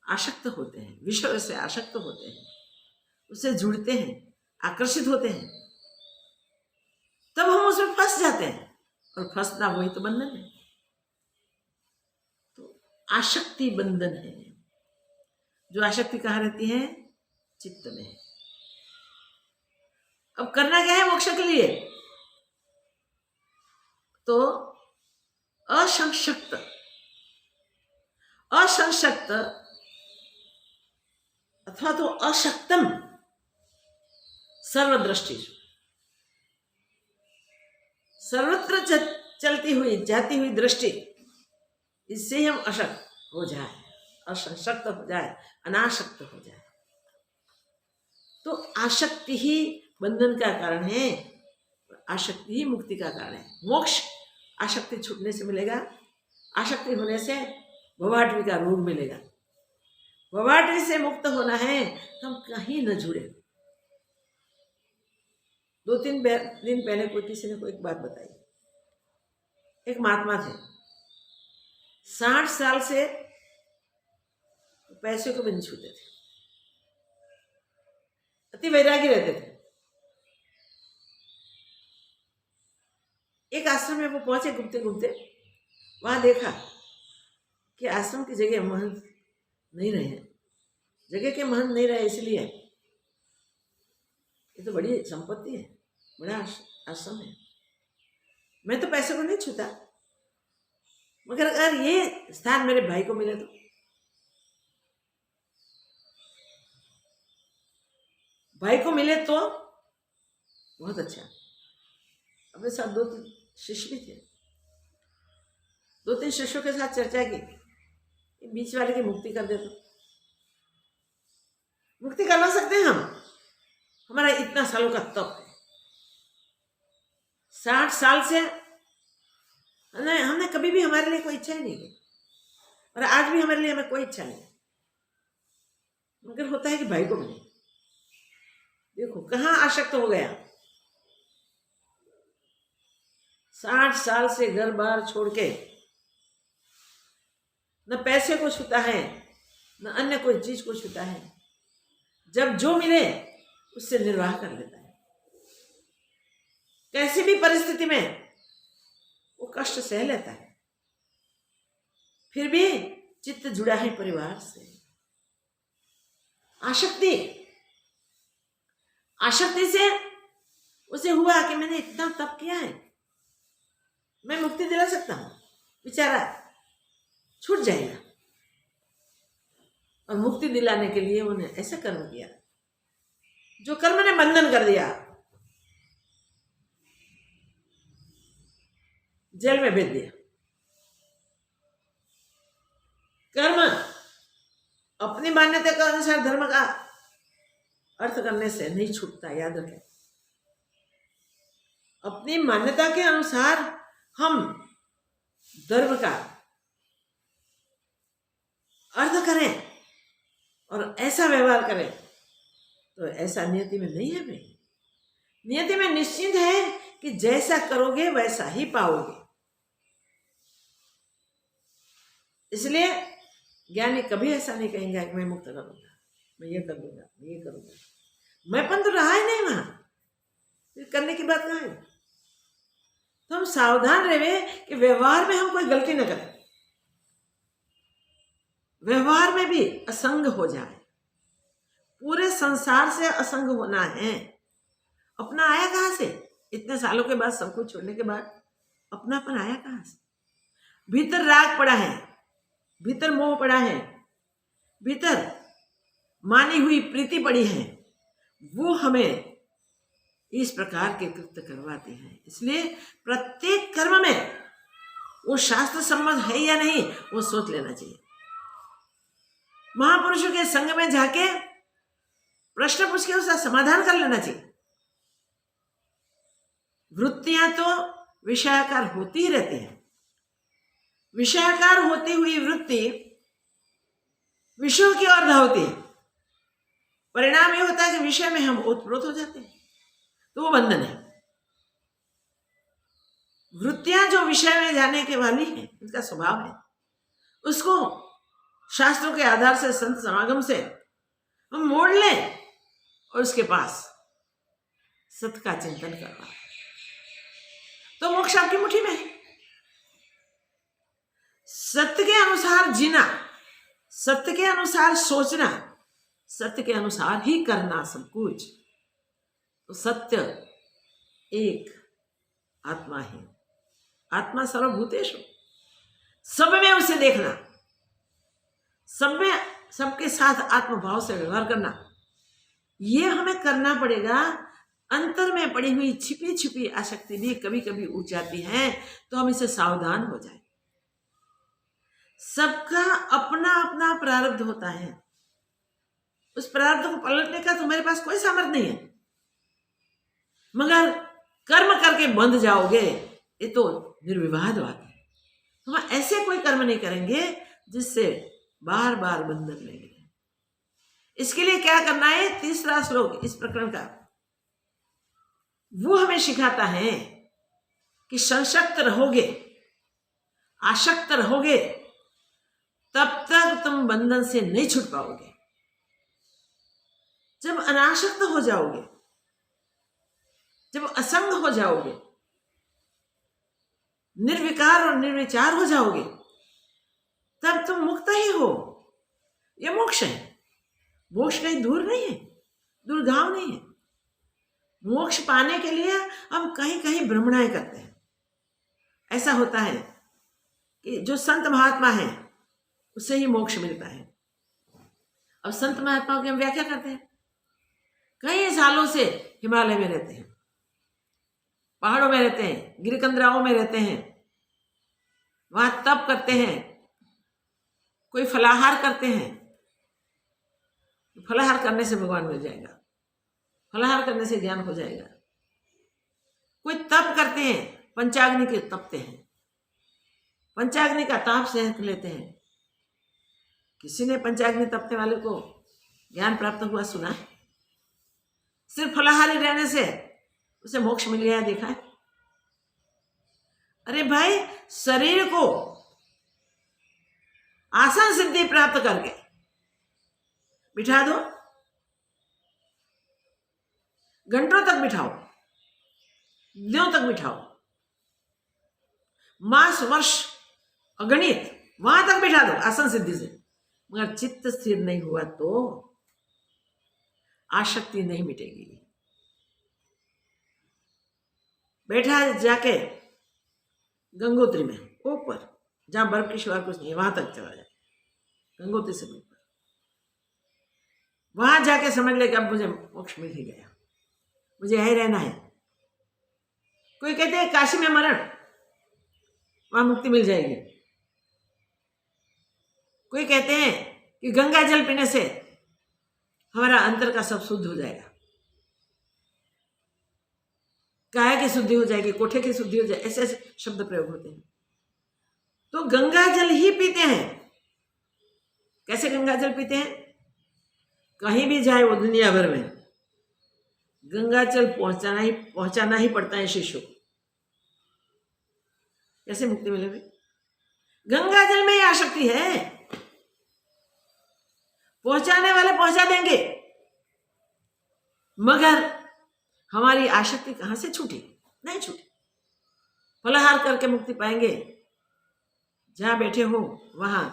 आसक्त होते हैं, विषय से आसक्त होते हैं, उससे जुड़ते हैं, आकर्षित होते हैं, तब हम उसमें फंस जाते हैं। और फंसना वही तो बंधन है। तो आसक्ति बंधन है। जो आसक्ति कहाँ रहती है? चित्त में। अब करना क्या है मोक्ष के लिए? तो असंशक्त अथवा तो अशक्तम सर्वदृष्टि, सर्वत्र चलती हुई जाती हुई दृष्टि, इससे हम अशक्त हो जाए, असंशक्त हो जाए, अनासक्त हो जाए। तो आसक्ति ही बंधन का कारण है, आसक्ति ही मुक्ति का कारण है। मोक्ष आसक्ति छूटने से मिलेगा। आसक्ति होने से भवाटवी का रोग मिलेगा। भवाटवी से मुक्त होना है, हम कहीं न जुड़े। 2-3 दिन पहले किसी ने कोई एक बात बताई। एक महात्मा थे, 60 साल से पैसे को भी नहीं छूते थे, अति वैरागी रहते थे। एक आश्रम में वो पहुंचे घूमते घूमते, वहां देखा कि आश्रम की जगह महंत नहीं रहे हैं। जगह के महंत नहीं रहे इसलिए ये तो बड़ी संपत्ति है, बड़ा आश्रम है, मैं तो पैसे को नहीं छूता, मगर अगर ये स्थान मेरे भाई को मिले तो। भाई को मिले तो बहुत अच्छा। अपने साथ 2-3 शिष्य भी थे, 2-3 शिष्यों के साथ चर्चा की, बीच वाले की मुक्ति कर दे तो। मुक्ति करवा सकते हैं हम, हमारा इतना सालों का तप है। 60 साल से हमने कभी भी हमारे लिए कोई इच्छा ही नहीं की, और आज भी हमारे लिए हमें कोई इच्छा नहीं, मगर होता है कि भाई को मिले। देखो कहाँ आसक्त हो गया। 60 साल से घर बार छोड़ के न पैसे को छूता है, न अन्य कोई चीज को छूता है। जब जो मिले उससे निर्वाह कर लेता है। कैसी भी परिस्थिति में वो कष्ट सह लेता है, फिर भी चित्त जुड़ा है परिवार से। आसक्ति से उसे हुआ कि मैंने इतना तप किया है, मैं मुक्ति दिला सकता हूं, बेचारा छूट जाएगा। और मुक्ति दिलाने के लिए उन्हें ऐसा कर्म किया जो कर्म ने बंधन कर दिया, जेल में भेज दिया। कर्म अपनी मान्यता के अनुसार धर्म का अर्थ करने से नहीं छूटता, याद रखें। अपनी मान्यता के अनुसार हम धर्म का अर्थ करें और ऐसा व्यवहार करें, तो ऐसा नियति में नहीं है भाई। नियति में निश्चित है कि जैसा करोगे वैसा ही पाओगे। इसलिए ज्ञानी कभी ऐसा नहीं कहेंगे कि मैं मुक्त करूंगा, मैं ये कर दूंगा, मैं ये करूंगा। मैंपन तो रहा ही नहीं वहां, फिर करने की बात कहाँ है? तो हम सावधान रहे कि व्यवहार में हम कोई गलती न करें, व्यवहार में भी असंग हो जाए, पूरे संसार से असंग होना है। अपना आया कहाँ से? इतने सालों के बाद, सब कुछ छोड़ने के बाद अपनापन आया कहाँ से? भीतर राग पड़ा है, भीतर मोह पड़ा है, भीतर मानी हुई प्रीति पड़ी है, वो हमें इस प्रकार के कृत्य करवाते हैं। इसलिए प्रत्येक कर्म में वो शास्त्र सम्मत है या नहीं, वो सोच लेना चाहिए। महापुरुषों के संग में जाके प्रश्न पूछ के उसका समाधान कर लेना चाहिए। वृत्तियां तो विषयाकार होती ही रहती हैं। विषयाकार होती हुई वृत्ति विषयों की ओर धावती है। परिणाम ये होता है कि विषय में हम ओतप्रोत हो जाते हैं, तो वो बंधन है। वृत्तियां जो विषय में जाने के वाली हैं, उनका स्वभाव है, उसको शास्त्रों के आधार से, संत समागम से हम मोड़ लें और उसके पास सत्य का चिंतन करना, तो मोक्ष आपकी मुट्ठी में है। सत्य के अनुसार जीना, सत्य के अनुसार सोचना, सत्य के अनुसार ही करना सब कुछ, तो सत्य एक आत्मा है। आत्मा सर्वभूतेषु, सब में उसे देखना, सब में सबके साथ आत्मभाव से व्यवहार करना, ये हमें करना पड़ेगा। अंतर में पड़ी हुई छिपी छिपी आसक्ति भी कभी कभी उठ जाती है, तो हम इससे सावधान हो जाए। सबका अपना अपना प्रारब्ध होता है, उस प्रारब्ध को पलटने का तो मेरे पास कोई सामर्थ्य नहीं है। मगर कर्म करके बंध जाओगे, ये तो निर्विवाद बात है। तो हम ऐसे कोई कर्म नहीं करेंगे जिससे बार बार बंधन लेंगे। इसके लिए क्या करना है? तीसरा श्लोक इस प्रकरण का वो हमें सिखाता है कि संशक्त रहोगे, आसक्त रहोगे, तब तक तुम बंधन से नहीं छूट पाओगे। जब अनासक्त हो जाओगे, जब असंग हो जाओगे, निर्विकार और निर्विचार हो जाओगे, तब तुम मुक्त ही हो। यह मोक्ष है। मोक्ष कहीं दूर नहीं है, दुर्गाव नहीं है। मोक्ष पाने के लिए हम कहीं कहीं भ्रमणाएं करते हैं। ऐसा होता है कि जो संत महात्मा है उससे ही मोक्ष मिलता है। अब संत महात्माओं की हम व्याख्या करते हैं। कई सालों से हिमालय में रहते हैं, पहाड़ों में रहते हैं, गिरकंदराओं में रहते हैं, वहां तप करते हैं, कोई फलाहार करते हैं। फलाहार करने से भगवान मिल जाएगा, फलाहार करने से ज्ञान हो जाएगा। कोई तप करते हैं, पंचाग्नि के तपते हैं, पंचाग्नि का ताप सह लेते हैं। किसी ने पंचाग्नि तपने वाले को ज्ञान प्राप्त हुआ सुना है? सिर्फ फलाहारी रहने से उसे मोक्ष मिल गया देखा है? अरे भाई, शरीर को आसन सिद्धि प्राप्त करके बिठा दो, घंटों तक बिठाओ, दिनों तक बिठाओ, मास वर्ष अगणित वहां तक बिठा दो आसन सिद्धि से, मगर चित्त स्थिर नहीं हुआ तो आसक्ति नहीं मिटेगी। बैठा जाके गंगोत्री में ऊपर, जहां बर्फ की शिवार कुछ नहीं है, वहां तक चला जाए, गंगोत्री से ऊपर, वहां जाके समझ ले कि अब मुझे मोक्ष मिल ही गया, मुझे यही रहना है। कोई कहते हैं काशी में मरण, वहां मुक्ति मिल जाएगी। कोई कहते हैं कि गंगा जल पीने से हमारा अंतर का सब शुद्ध हो जाएगा, काया की शुद्धि हो जाएगी, कोठे की शुद्धि हो जाएगी, ऐसे ऐसे शब्द प्रयोग होते हैं। तो गंगा जल ही पीते हैं। कैसे गंगा जल पीते हैं? कहीं भी जाए वो दुनिया भर में, गंगा जल पहुंचाना ही पड़ता है शिष्य को। कैसे मुक्ति मिलेगी? गंगा जल में ही आसक्ति है। पहुंचाने वाले पहुंचा देंगे, मगर हमारी आसक्ति कहां से छूटी? नहीं छूटी। फलाहार करके मुक्ति पाएंगे। जहां बैठे हो वहां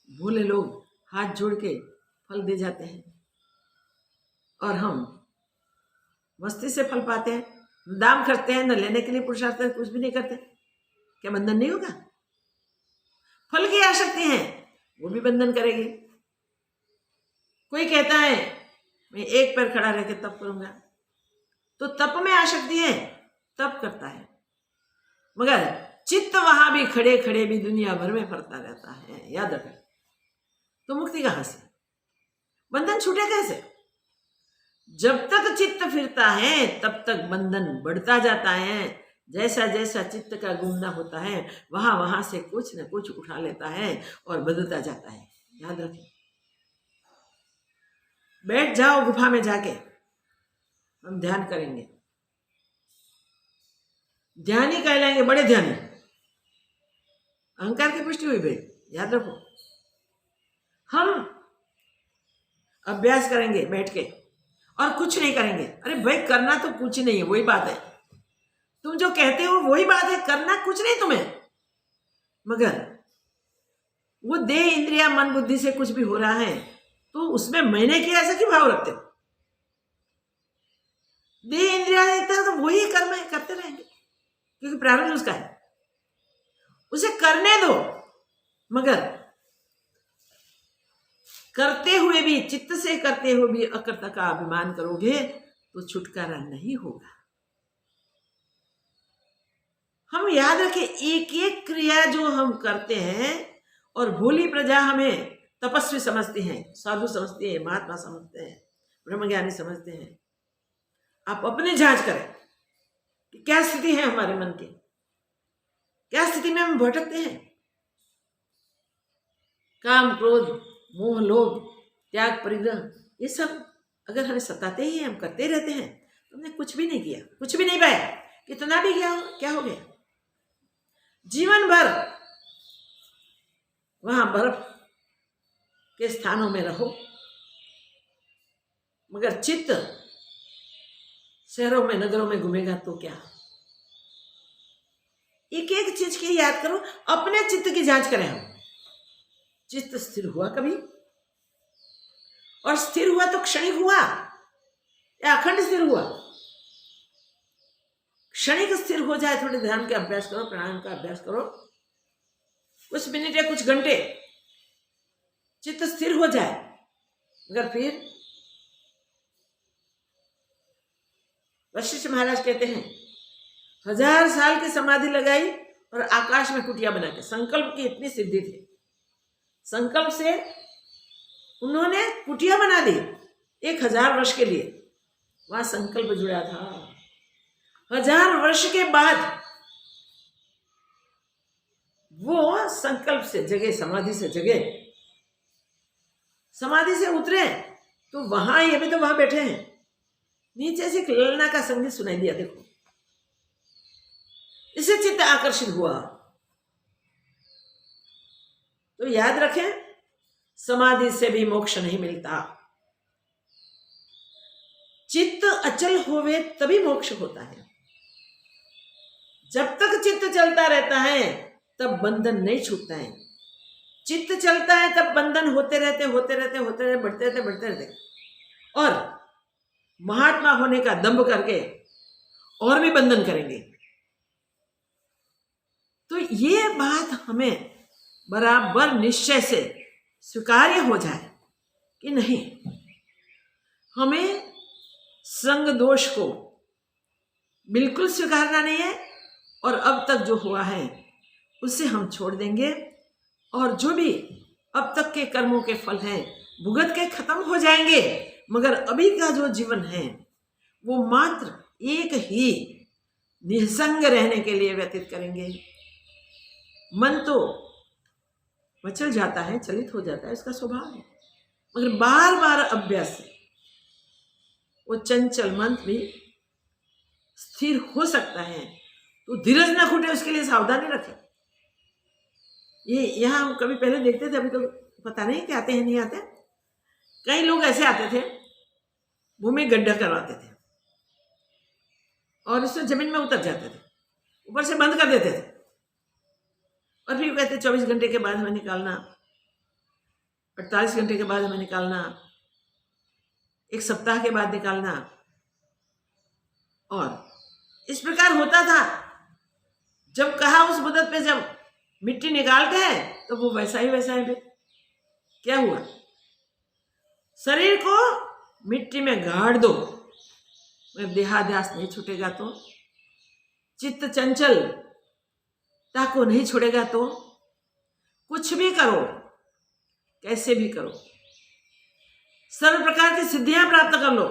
भोले लोग हाथ जोड़ के फल दे जाते हैं। और हम मस्ती से फल पाते हैं, न दाम करते हैं, न लेने के लिए पुरुषार्थ करते, कुछ भी नहीं करते, क्या बंधन नहीं होगा? फल की आसक्ति है, वो भी बंधन करेगी। कोई कहता है मैं एक पैर खड़ा रह के तप करूंगा, तो तप में आसक्ति है, तप करता है, मगर चित्त वहां भी खड़े खड़े भी दुनिया भर में फरता रहता है, याद रखें। तो मुक्ति कहां से? बंधन छूटे कैसे? जब तक चित्त फिरता है तब तक बंधन बढ़ता जाता है। जैसा जैसा चित्त का गुमना होता है वहां वहां से कुछ न कुछ उठा लेता है और बदलता जाता है, याद रखें। बैठ जाओ गुफा में जाके, हम ध्यान करेंगे, ध्यानी कहलाएंगे, बड़े ध्यानी। अहंकार की पुष्टि हुई भाई, याद रखो। हम अभ्यास करेंगे बैठ के और कुछ नहीं करेंगे। अरे भाई करना तो कुछ नहीं है, वही बात है। तुम जो कहते हो वही बात है, करना कुछ नहीं तुम्हें, मगर वो देह इंद्रिया मन बुद्धि से कुछ भी हो रहा है तो उसमें मैंने किया ऐसा क्यों भाव रखते हो? देह इंद्रिया देता है तो वही कर्म है, करते रहेंगे क्योंकि प्रारंभ उसका है, उसे करने दो। मगर करते हुए भी, चित्त से करते हुए भी अकर्ता का अभिमान करोगे तो छुटकारा नहीं होगा। हम याद रखें, एक एक क्रिया जो हम करते हैं और भोली प्रजा हमें तपस्वी समझती है, साधु समझती है, महात्मा समझते हैं, ब्रह्मज्ञानी समझते हैं। आप अपनी जांच करें कि क्या स्थिति है हमारे मन की, क्या स्थिति में हम भटकते हैं। काम क्रोध मोह लोभ त्याग परिग्रह, ये सब अगर हमें सताते ही हम करते रहते हैं तो हमने कुछ भी नहीं किया, कुछ भी नहीं पाया। कितना भी क्या हो गया, जीवन भर वहां बर्फ के स्थानों में रहो, मगर चित्त शहरों में नगरों में घूमेगा तो क्या? एक एक चीज की याद करो, अपने चित्त की जांच करें हम। चित्त स्थिर हुआ कभी? और स्थिर हुआ तो क्षणिक हुआ या अखंड स्थिर हुआ? क्षणिक स्थिर हो जाए, थोड़े ध्यान का अभ्यास करो, प्राणायाम का अभ्यास करो, कुछ मिनट या कुछ घंटे चित्त स्थिर हो जाए, मगर फिर वशिष्ठ महाराज कहते हैं 1000 साल की समाधि लगाई और आकाश में कुटिया बना के, संकल्प की इतनी सिद्धि थी, संकल्प से उन्होंने कुटिया बना दी 1000 वर्ष के लिए, वहां संकल्प जुड़ा था। 1000 वर्ष के बाद वो संकल्प से जगे, समाधि से जगे, समाधि से उतरे तो वहां, ये भी तो वहां बैठे हैं, नीचे से ललना का संगीत सुनाई दिया, देखो, इससे चित्त आकर्षित हुआ। तो याद रखें, समाधि से भी मोक्ष नहीं मिलता, चित्त अचल होवे तभी मोक्ष होता है। जब तक चित्त चलता रहता है तब बंधन नहीं छूटता है। चित्त चलता है तब बंधन होते रहते, बढ़ते रहते, और महात्मा होने का दंभ करके और भी बंधन करेंगे। तो ये बात हमें बराबर निश्चय से स्वीकार्य हो जाए कि नहीं, हमें संग दोष को बिल्कुल स्वीकारना नहीं है, और अब तक जो हुआ है उससे हम छोड़ देंगे, और जो भी अब तक के कर्मों के फल हैं भुगत के खत्म हो जाएंगे, मगर अभी का जो जीवन है वो मात्र एक ही निसंग रहने के लिए व्यतीत करेंगे। मन तो मचल जाता है, चलित हो जाता है, इसका स्वभाव है, मगर बार बार अभ्यास से वो चंचल मन भी स्थिर हो सकता है। तो धीरज ना छूटे उसके लिए सावधानी रखें। ये यहाँ हम कभी पहले देखते थे, अभी तो पता नहीं कि आते हैं नहीं आते। कई लोग ऐसे आते थे, भूमि गड्ढा करवाते थे और इससे जमीन में उतर जाते थे, ऊपर से बंद कर देते थे, और फिर कहते 24 घंटे के बाद हमें निकालना, 48 घंटे के बाद हमें निकालना, 1 सप्ताह के बाद निकालना। और इस प्रकार होता था। जब कहा उस मुद्दत पे जब मिट्टी निकालते हैं तो वो वैसा ही है। क्या हुआ? शरीर को मिट्टी में गाड़ दो, देहाध्यास नहीं छूटेगा तो, चित्त चंचलता को नहीं छोड़ेगा तो, कुछ भी करो, कैसे भी करो, सर्व प्रकार की सिद्धियां प्राप्त कर लो,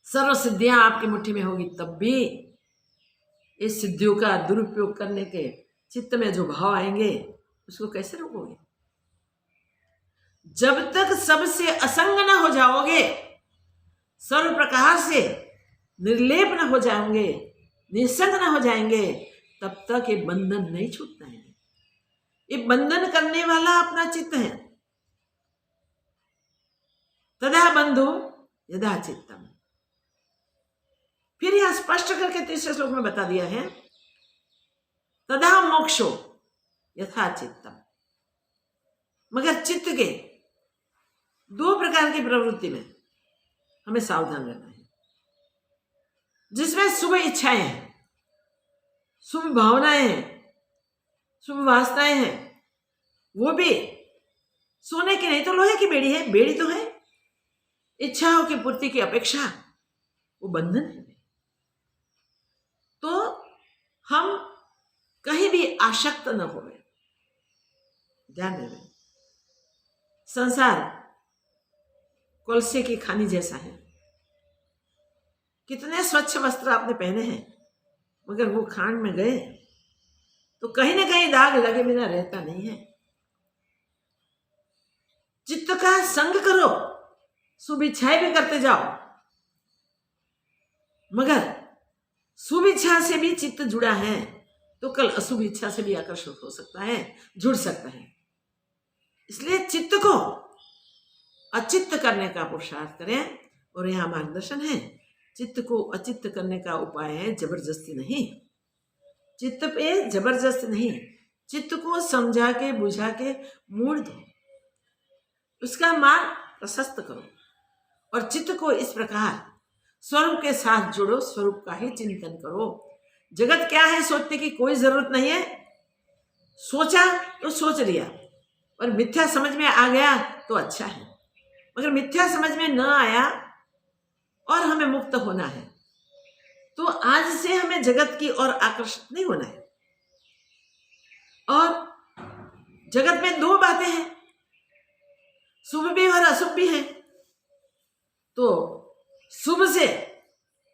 सर्व सिद्धियां आपकी मुट्ठी में होगी, तब भी इस सिद्धियों का दुरुपयोग करने के चित्त में जो भाव आएंगे उसको कैसे रोकोगे? जब तक सबसे असंग न हो जाओगे, सर्व प्रकार से निर्लेप न हो जाओगे, निसंग न हो जाएंगे, तब तक ये बंधन नहीं छूटता है। ये बंधन करने वाला अपना चित्त है। तदा बंधु यदा चित्तम। फिर यह स्पष्ट करके तीसरे श्लोक में बता दिया है, तदा मोक्षो यथा चित्तम। मगर चित्त के 2 प्रकार की प्रवृत्ति में हमें सावधान रहना है। जिसमें शुभ इच्छाएं हैं, शुभ भावनाएं हैं, शुभ वासनाएं हैं, वो भी सोने की नहीं तो लोहे की बेड़ी है। बेड़ी तो है, इच्छाओं की पूर्ति की अपेक्षा वो बंधन है। तो हम कहीं भी आसक्त न हो। ध्यान देना, संसार कोलसे की खानी जैसा है। कितने स्वच्छ वस्त्र आपने पहने हैं, मगर वो खान में गए तो कहीं ना कहीं दाग लगे बिना रहता नहीं है। चित्त का संग करो, शुभ इच्छाएं भी करते जाओ, मगर शुभ इच्छा से भी चित्त जुड़ा है तो कल अशुभ इच्छा से भी आकर्षित हो सकता है, जुड़ सकता है। इसलिए चित्त को अचित्त करने का पुरुषार्थ करें। और यहां मार्गदर्शन है, चित्त को अचित्त करने का उपाय है जबरदस्ती नहीं। चित्त पे जबरदस्ती नहीं, चित्त को समझा के बुझा के मोड़ दो, उसका मार्ग प्रशस्त करो और चित्त को इस प्रकार स्वरूप के साथ जोड़ो, स्वरूप का ही चिंतन करो। जगत क्या है सोचने की कोई जरूरत नहीं है। सोचा तो सोच लिया और मिथ्या समझ में आ गया तो अच्छा है, मगर मिथ्या समझ में न आया और हमें मुक्त होना है तो आज से हमें जगत की ओर आकर्षित नहीं होना है। और जगत में 2 बातें हैं, शुभ भी और अशुभ भी है। तो शुभ से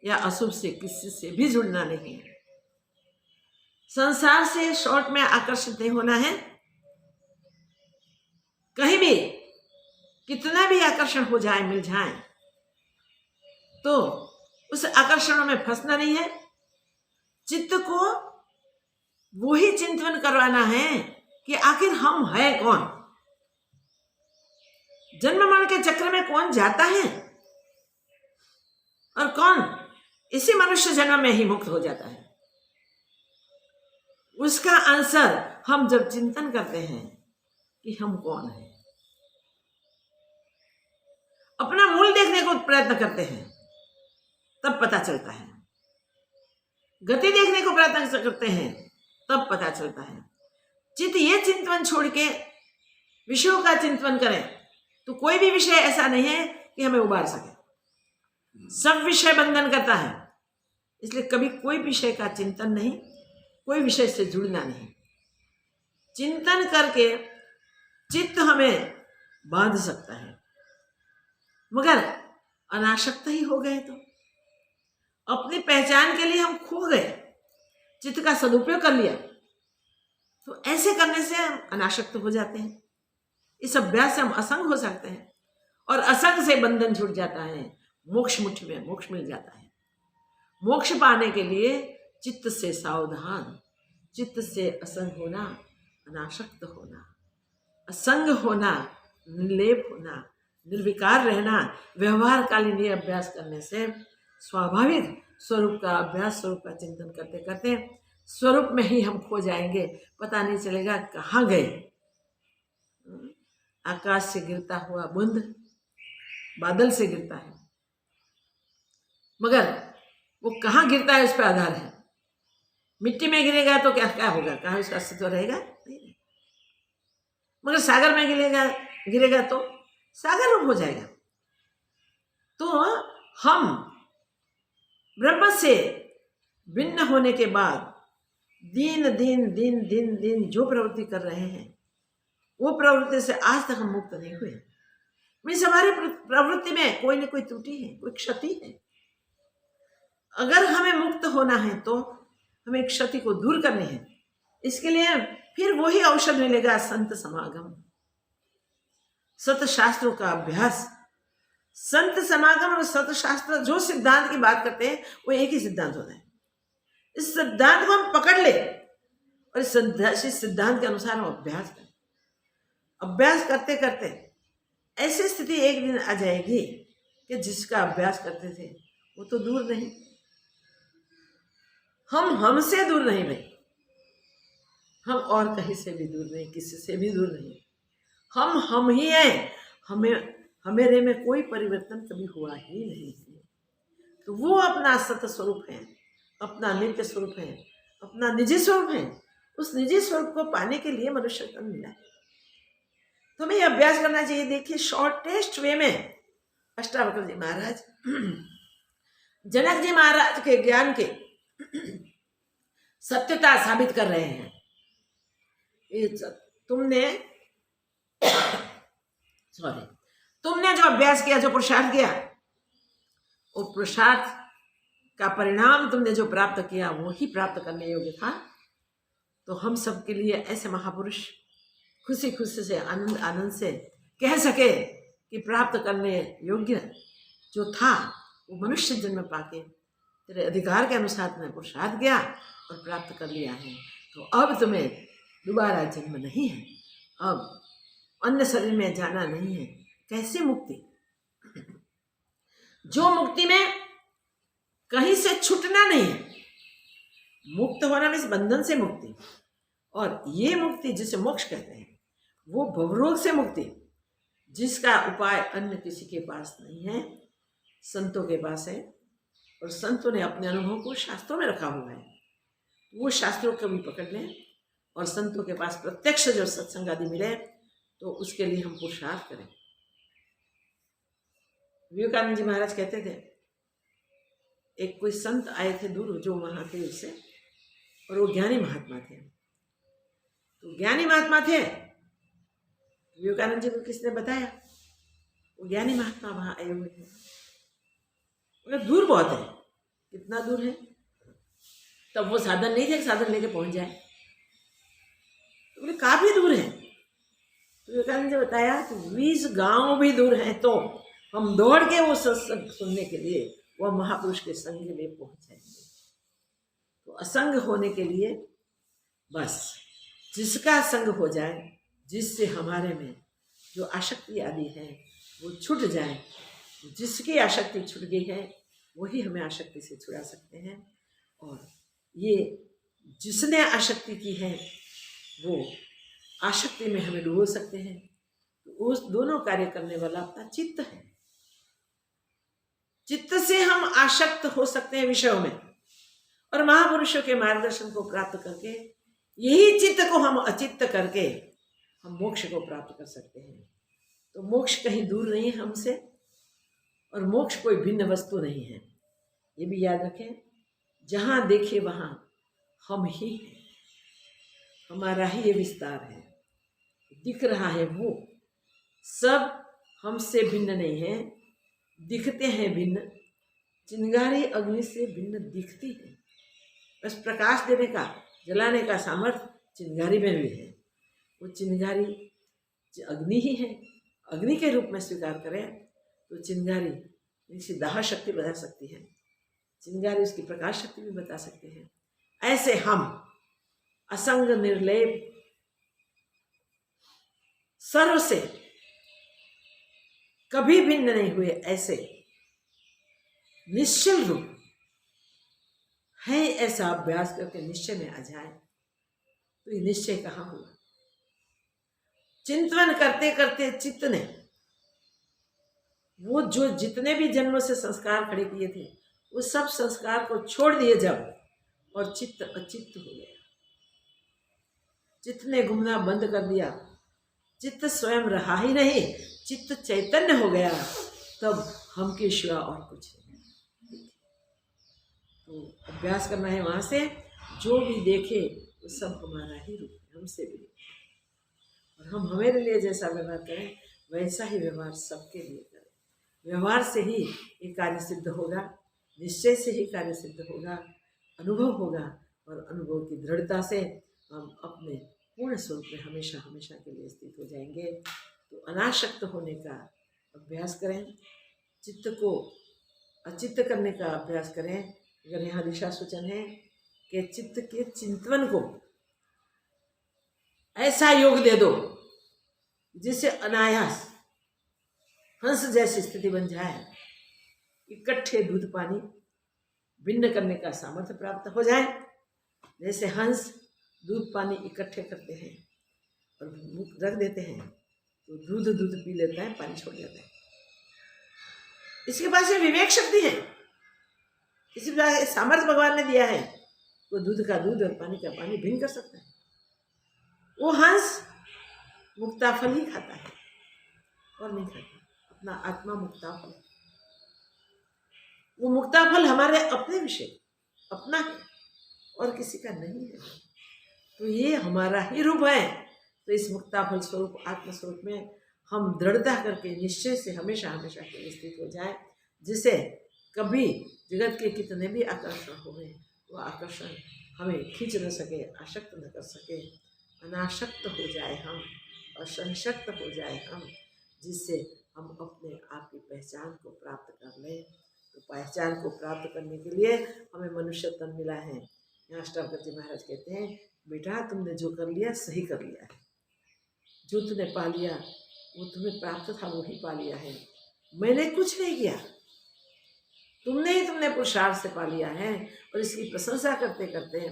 या अशुभ से किसी से भी जुड़ना नहीं है। संसार से शॉर्ट में आकर्षित नहीं होना है। कहीं भी कितना भी आकर्षण हो जाए, मिल जाए, तो उस आकर्षणों में फंसना नहीं है। चित्त को वो ही चिंतन करवाना है कि आखिर हम है कौन, जन्म मरण के चक्र में कौन जाता है और कौन इसी मनुष्य जन्म में ही मुक्त हो जाता है। उसका आंसर हम जब चिंतन करते हैं कि हम कौन हैं, अपना मूल देखने को प्रयत्न करते हैं, तब पता चलता है। गति देखने को प्रयत्न करते हैं, तब पता चलता है। चित्त ये चिंतन छोड़ के विषयों का चिंतन करें तो कोई भी विषय ऐसा नहीं है कि हमें उबार सके। सब विषय बंधन करता है। इसलिए कभी कोई विषय का चिंतन नहीं, कोई विषय से जुड़ना नहीं। चिंतन करके चित्त हमें बांध सकता है, मगर अनासक्त ही हो गए तो अपनी पहचान के लिए हम खो गए, चित्त का सदुपयोग कर लिया, तो ऐसे करने से हम अनासक्त हो जाते हैं। इस अभ्यास से हम असंग हो सकते हैं और असंग से बंधन छूट जाता है। मोक्ष मुट्ठी में मोक्ष मिल जाता है। मोक्ष पाने के लिए चित्त से सावधान, चित्त से असंग होना, अनासक्त होना, असंग होना, निर्लेप होना, निर्विकार रहना, व्यवहार कालीन ये अभ्यास करने से स्वाभाविक स्वरूप का अभ्यास, स्वरूप का चिंतन करते करते स्वरूप में ही हम खो जाएंगे। पता नहीं चलेगा कहाँ गए। आकाश से गिरता हुआ बूंद बादल से गिरता है, मगर वो कहाँ गिरता है उस पर आधार है। मिट्टी में गिरेगा तो क्या क्या होगा, कहाँ उसका अस्तित्व रहेगा? नहीं। मगर सागर में गिरेगा तो सागर रूप हो जाएगा। तो हम ब्रह्म से भिन्न होने के बाद दिन दिन दिन दिन दिन जो प्रवृत्ति कर रहे हैं, वो प्रवृत्ति से आज तक हम मुक्त नहीं हुए। मीन्स हमारी प्रवृत्ति में कोई न कोई त्रुटि है, कोई क्षति है। अगर हमें मुक्त होना है तो हमें क्षति को दूर करनी है। इसके लिए फिर वही औषध मिलेगा, संत समागम, सत शास्त्रों का अभ्यास। संत समागम और सत शास्त्र जो सिद्धांत की बात करते हैं वो एक ही सिद्धांत होता है। इस सिद्धांत को हम पकड़ ले और इस सिद्धांत के अनुसार हम अभ्यास करें। अभ्यास करते करते ऐसी स्थिति एक दिन आ जाएगी कि जिसका अभ्यास करते थे वो तो दूर नहीं, हम हमसे दूर नहीं भाई, हम और कहीं से भी दूर नहीं, किसी से भी दूर नहीं, हम ही हैं। हमेरे में कोई परिवर्तन कभी हुआ ही नहीं है। तो वो अपना सत स्वरूप है, अपना नित्य स्वरूप है, अपना निजी स्वरूप है। उस निजी स्वरूप को पाने के लिए मनुष्य तन मिला है। तो हमें अभ्यास करना चाहिए। देखिए शॉर्टेस्ट वे में अष्टावक्र जी महाराज जनक जी महाराज के ज्ञान के सत्यता साबित कर रहे हैं। तुमने जो अभ्यास किया, जो पुरुषार्थ किया, वो पुरुषार्थ का परिणाम तुमने जो प्राप्त किया वो ही प्राप्त करने योग्य था। तो हम सब के लिए ऐसे महापुरुष खुशी खुशी से आनंद आनंद से कह सके कि प्राप्त करने योग्य जो था वो मनुष्य जन्म पाके तेरे अधिकार के अनुसार तुमने पुरुषार्थ किया और प्राप्त कर लिया है। तो अब तुम्हें दोबारा जन्म नहीं है, अब अन्य शरीर में जाना नहीं है। कैसी मुक्ति? जो मुक्ति में कहीं से छूटना नहीं है। मुक्त होना मीन्स बंधन से मुक्ति, और ये मुक्ति जिसे मोक्ष कहते हैं वो भवरोग से मुक्ति, जिसका उपाय अन्य किसी के पास नहीं है, संतों के पास है। और संतों ने अपने अनुभव को शास्त्रों में रखा हुआ है। वो शास्त्रों को भी पकड़ लें और संतों के पास प्रत्यक्ष जो सत्संग आदि मिले तो उसके लिए हम पुरुषार्थ करें। विवेकानंद जी महाराज कहते थे, एक कोई संत आए थे दूर जो वहां थे उससे, और वो ज्ञानी महात्मा थे। तो ज्ञानी महात्मा थे, विवेकानंद जी को किसने बताया? वो ज्ञानी महात्मा वहां आए हुए थे। मतलब दूर बहुत है। कितना दूर है? तब वो साधन नहीं थे, साधन लेके पहुंच जाए। तो बोले काफी दूर है। तो विवेकानंद जी बताया कि 20 गांव भी दूर हैं तो हम दौड़ के वो सत्संग सुनने के लिए वह महापुरुष के संग में पहुंच जाएंगे। तो असंग होने के लिए बस जिसका संग हो जाए, जिससे हमारे में जो आसक्ति आदि है वो छूट जाए। जिसकी आसक्ति छूट गई है वही हमें आसक्ति से छुड़ा सकते हैं। और ये जिसने आसक्ति की है वो आसक्ति में हमें डुबो सकते हैं। तो उस दोनों कार्य करने वाला अपना चित्त है। चित्त से हम आसक्त हो सकते हैं विषयों में, और महापुरुषों के मार्गदर्शन को प्राप्त करके यही चित्त को हम अचित्त करके हम मोक्ष को प्राप्त कर सकते हैं। तो मोक्ष कहीं दूर नहीं है हमसे, और मोक्ष कोई भिन्न वस्तु नहीं है। ये भी याद रखें, जहाँ देखे वहाँ हम ही हैं, हमारा ही ये विस्तार है। दिख रहा है वो सब हमसे भिन्न नहीं है, दिखते हैं भिन्न। चिंगारी अग्नि से भिन्न दिखती है। बस प्रकाश देने का, जलाने का सामर्थ्य चिंगारी में भी है। वो चिंगारी अग्नि ही है। अग्नि के रूप में स्वीकार करें तो चिंगारी इसकी दाह शक्ति बता सकती है, चिंगारी उसकी प्रकाश शक्ति भी बता सकते हैं। ऐसे हम असंग निर्लेप सर्व से कभी भिन्न नहीं हुए, ऐसे निश्चल रूप है। ऐसा अभ्यास करके निश्चय में आ जाए तो ये निश्चय कहाँ हुआ? चिंतन करते करते चित्त ने वो जो जितने भी जन्मों से संस्कार खड़े किए थे उस सब संस्कार को छोड़ दिए जब, और चित्त अचित्त हो गया, चित्त ने घूमना बंद कर दिया, चित्त स्वयं रहा ही नहीं, चित्त चैतन्य हो गया, तब हम के सिवा और कुछ नहीं। तो अभ्यास करना है वहां से, जो भी देखे वो सब हमारा ही रूप है, हमसे भी, और हम हमारे लिए जैसा व्यवहार करें वैसा ही व्यवहार सबके लिए करें। व्यवहार से ही ये कार्य सिद्ध होगा, निश्चय से ही कार्य सिद्ध होगा, अनुभव होगा, और अनुभव की दृढ़ता से हम अपने पूर्ण स्वरूप में हमेशा हमेशा के लिए स्थित हो जाएंगे। तो अनासक्त होने का अभ्यास करें, चित्त को अचित्त करने का अभ्यास करें। अगर यहाँ दिशा सूचन है कि चित्त के चिंतन को ऐसा योग दे दो जिससे अनायास हंस जैसी स्थिति बन जाए, इकट्ठे दूध पानी भिन्न करने का सामर्थ्य प्राप्त हो जाए। जैसे हंस दूध पानी इकट्ठे करते हैं और मुख रख देते हैं तो दूध पी लेता है, पानी छोड़ देता है। इसके पास ये विवेक शक्ति है, इसी प्रकार सामर्थ्य भगवान ने दिया है, वो दूध का दूध और पानी का पानी भिन्न कर सकता है। वो हंस मुक्ताफल ही खाता है और नहीं खाता, अपना आत्मा मुक्ताफल। वो मुक्ताफल हमारे अपने विषय अपना है और किसी का नहीं है। तो ये हमारा ही रूप है। तो इस मुक्ताफल स्वरूप आत्म स्वरूप में हम दृढ़ता करके निश्चय से हमेशा हमेशा के लिए स्थित हो जाए, जिसे कभी जगत के कितने भी आकर्षण हो गए वो आकर्षण हमें खींच न सके, आसक्त न कर सके। अनासक्त हो जाए हम, असंशक्त हो जाए हम, जिससे हम अपने आप की पहचान को प्राप्त कर लें। तो पहचान को प्राप्त करने के लिए हमें मनुष्य तन मिला है। यहाँ अष्टावक्र जी महाराज कहते हैं, बेटा तुमने जो कर लिया सही कर लिया है, जो तुमने पा लिया वो तुम्हें प्राप्त था वो ही पा लिया है। मैंने कुछ नहीं किया, तुमने पुरुषार्थ से पा लिया है। और इसकी प्रशंसा करते करते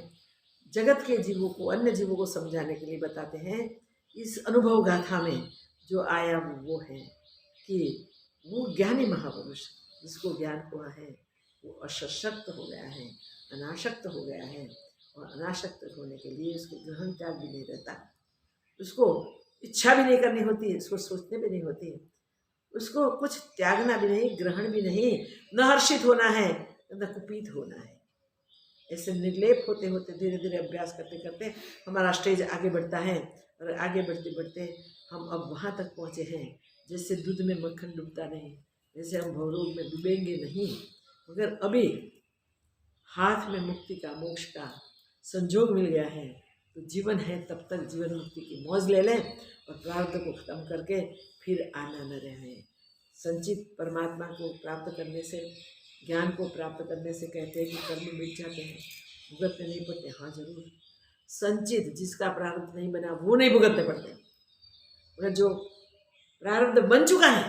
जगत के जीवों को, अन्य जीवों को समझाने के लिए बताते हैं। इस अनुभव गाथा में जो आया वो है कि वो ज्ञानी महापुरुष जिसको ज्ञान हुआ है वो असशक्त हो गया है, अनासक्त हो गया है। और अनासक्त होने के लिए उसको ग्रहण त्याग भी नहीं रहता, उसको इच्छा भी नहीं करनी होती, उसको सोचने भी नहीं होती, उसको कुछ त्यागना भी नहीं, ग्रहण भी नहीं, न हर्षित होना है न कुपित होना है। ऐसे निर्लेप होते होते धीरे धीरे अभ्यास करते करते हमारा स्टेज आगे बढ़ता है। और आगे बढ़ते बढ़ते हम अब वहाँ तक पहुँचे हैं जैसे दूध में मक्खन डूबता नहीं, जैसे हम भवरोग में डूबेंगे नहीं, मगर अभी हाथ में मुक्ति का, मोक्ष का संजोग मिल गया है। तो जीवन है तब तक जीवन मुक्ति की मौज ले लें और प्रारब्ध को खत्म करके फिर आना न रहे। संचित परमात्मा को प्राप्त करने से, ज्ञान को प्राप्त करने से कहते हैं कि कर्म मिट जाते हैं, भुगतने नहीं पड़ते। हाँ जरूर, संचित जिसका प्रारब्ध नहीं बना वो नहीं भुगतने पड़ते, मगर जो प्रारब्ध बन चुका है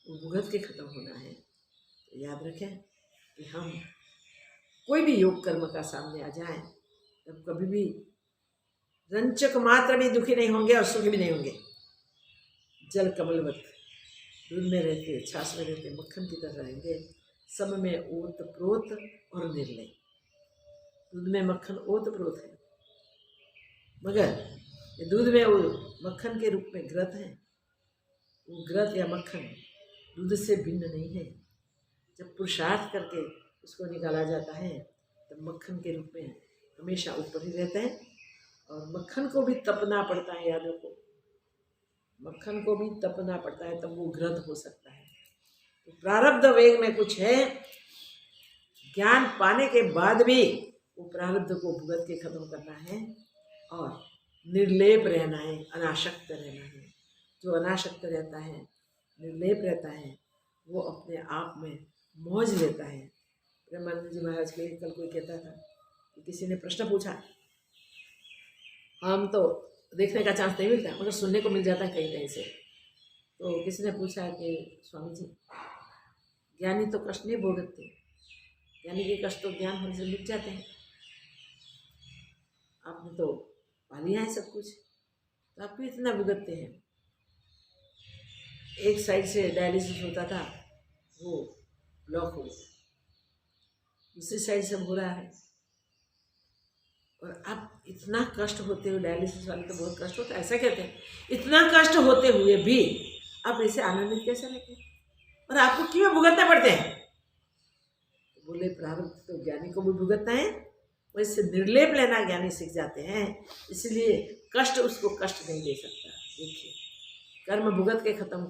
वो भुगत के खत्म होना है। तो याद रखें कि हम कोई भी योग कर्म का सामने आ जाए तब कभी भी रंचक मात्र भी दुखी नहीं होंगे और सुखी भी नहीं होंगे। जल कमलवत दूध में रहते, छाछ में रहते, मक्खन की तरह रहेंगे, सब में ओत प्रोत और निर्लय। दूध में मक्खन ओत प्रोत है, मगर ये दूध में वो मक्खन के रूप में घृत है। वो घृत या मक्खन दूध से भिन्न नहीं है। जब पुरुषार्थ करके उसको निकाला जाता है तब मक्खन के रूप में हमेशा ऊपर ही रहते हैं। और मक्खन को भी तपना पड़ता है, याद रखो, मक्खन को भी तपना पड़ता है तब वो घृत हो सकता है। तो प्रारब्ध वेग में कुछ है, ज्ञान पाने के बाद भी वो प्रारब्ध को भुगत के खत्म करना है और निर्लेप रहना है, अनासक्त रहना है। जो अनासक्त रहता है, निर्लेप रहता है, वो अपने आप में मौज लेता है। ब्रह्मानंद जी महाराज के कल कोई कहता था कि किसी ने प्रश्न पूछा, हम तो देखने का चांस नहीं मिलता मगर सुनने को मिल जाता है कहीं कहीं से। तो किसी ने पूछा कि स्वामी जी, ज्ञानी तो कष्ट नहीं भोगते, ज्ञानी के कष्ट तो ज्ञान होने से मिट जाते हैं, आपने तो पा लिया है सब कुछ, तो आप भी इतना भुगतते हैं। एक साइड से डायलिसिस होता था, वो ब्लॉक हो गया, दूसरी साइड से हो रहा है। और अब इतना कष्ट होते हुए, डायलिसिस वाले तो बहुत कष्ट होता है, ऐसा कहते हैं, इतना कष्ट होते हुए भी आप ऐसे आनंदित कैसे रहते हैं और आपको क्यों भुगतना पड़ते हैं? बोले प्रारब्ध तो ज्ञानी को भी भुगतना है, वैसे निर्लेप लेना ज्ञानी सीख जाते हैं, इसलिए कष्ट उसको कष्ट नहीं दे सकता। देखिए, कर्म भुगत के खत्म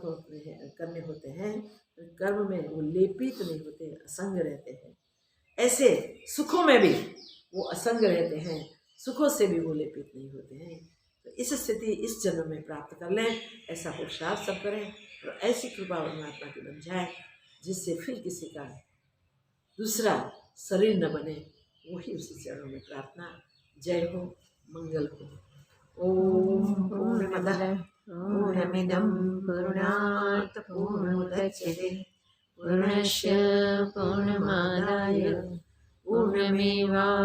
करने होते हैं, कर्म में वो लेपित नहीं होते, असंग रहते हैं। ऐसे सुखों में भी वो असंग रहते हैं, सुखों से भी वो लेपित नहीं होते हैं। तो इस स्थिति इस जन्म में प्राप्त कर लें, ऐसा पुरुषार्थ सब करें और ऐसी कृपा परमात्मा की बन जाए जिससे फिर किसी का दूसरा शरीर न बने, वही उसी चरणों में प्रार्थना। जय हो, मंगल हो। ओम पूर्णमदः पूर्णमिदं पूर्णात् पूर्णमुदच्यते पूर्णस्य पूर्णमादाय पूर्णमेवावशिष्यते।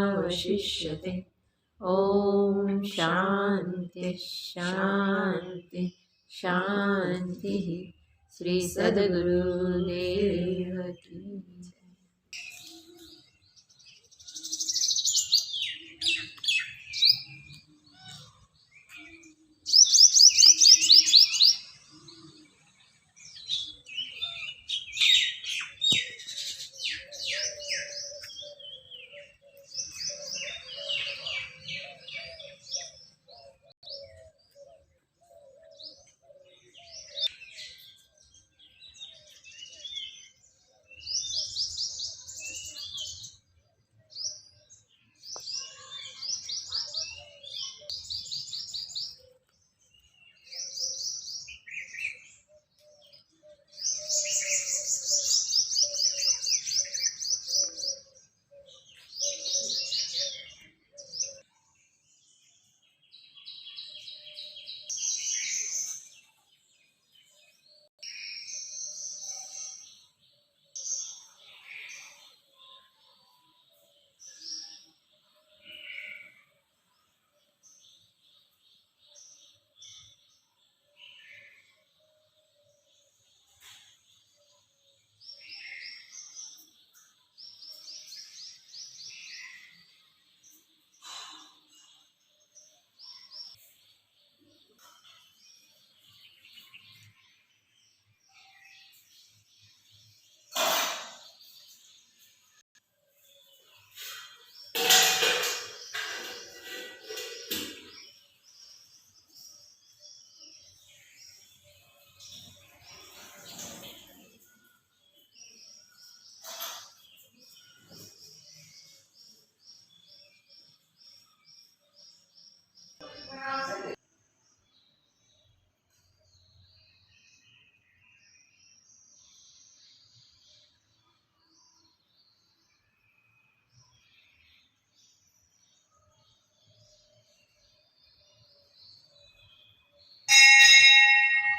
ओम शांति शांति शांति। श्री सद्गुरुदेव की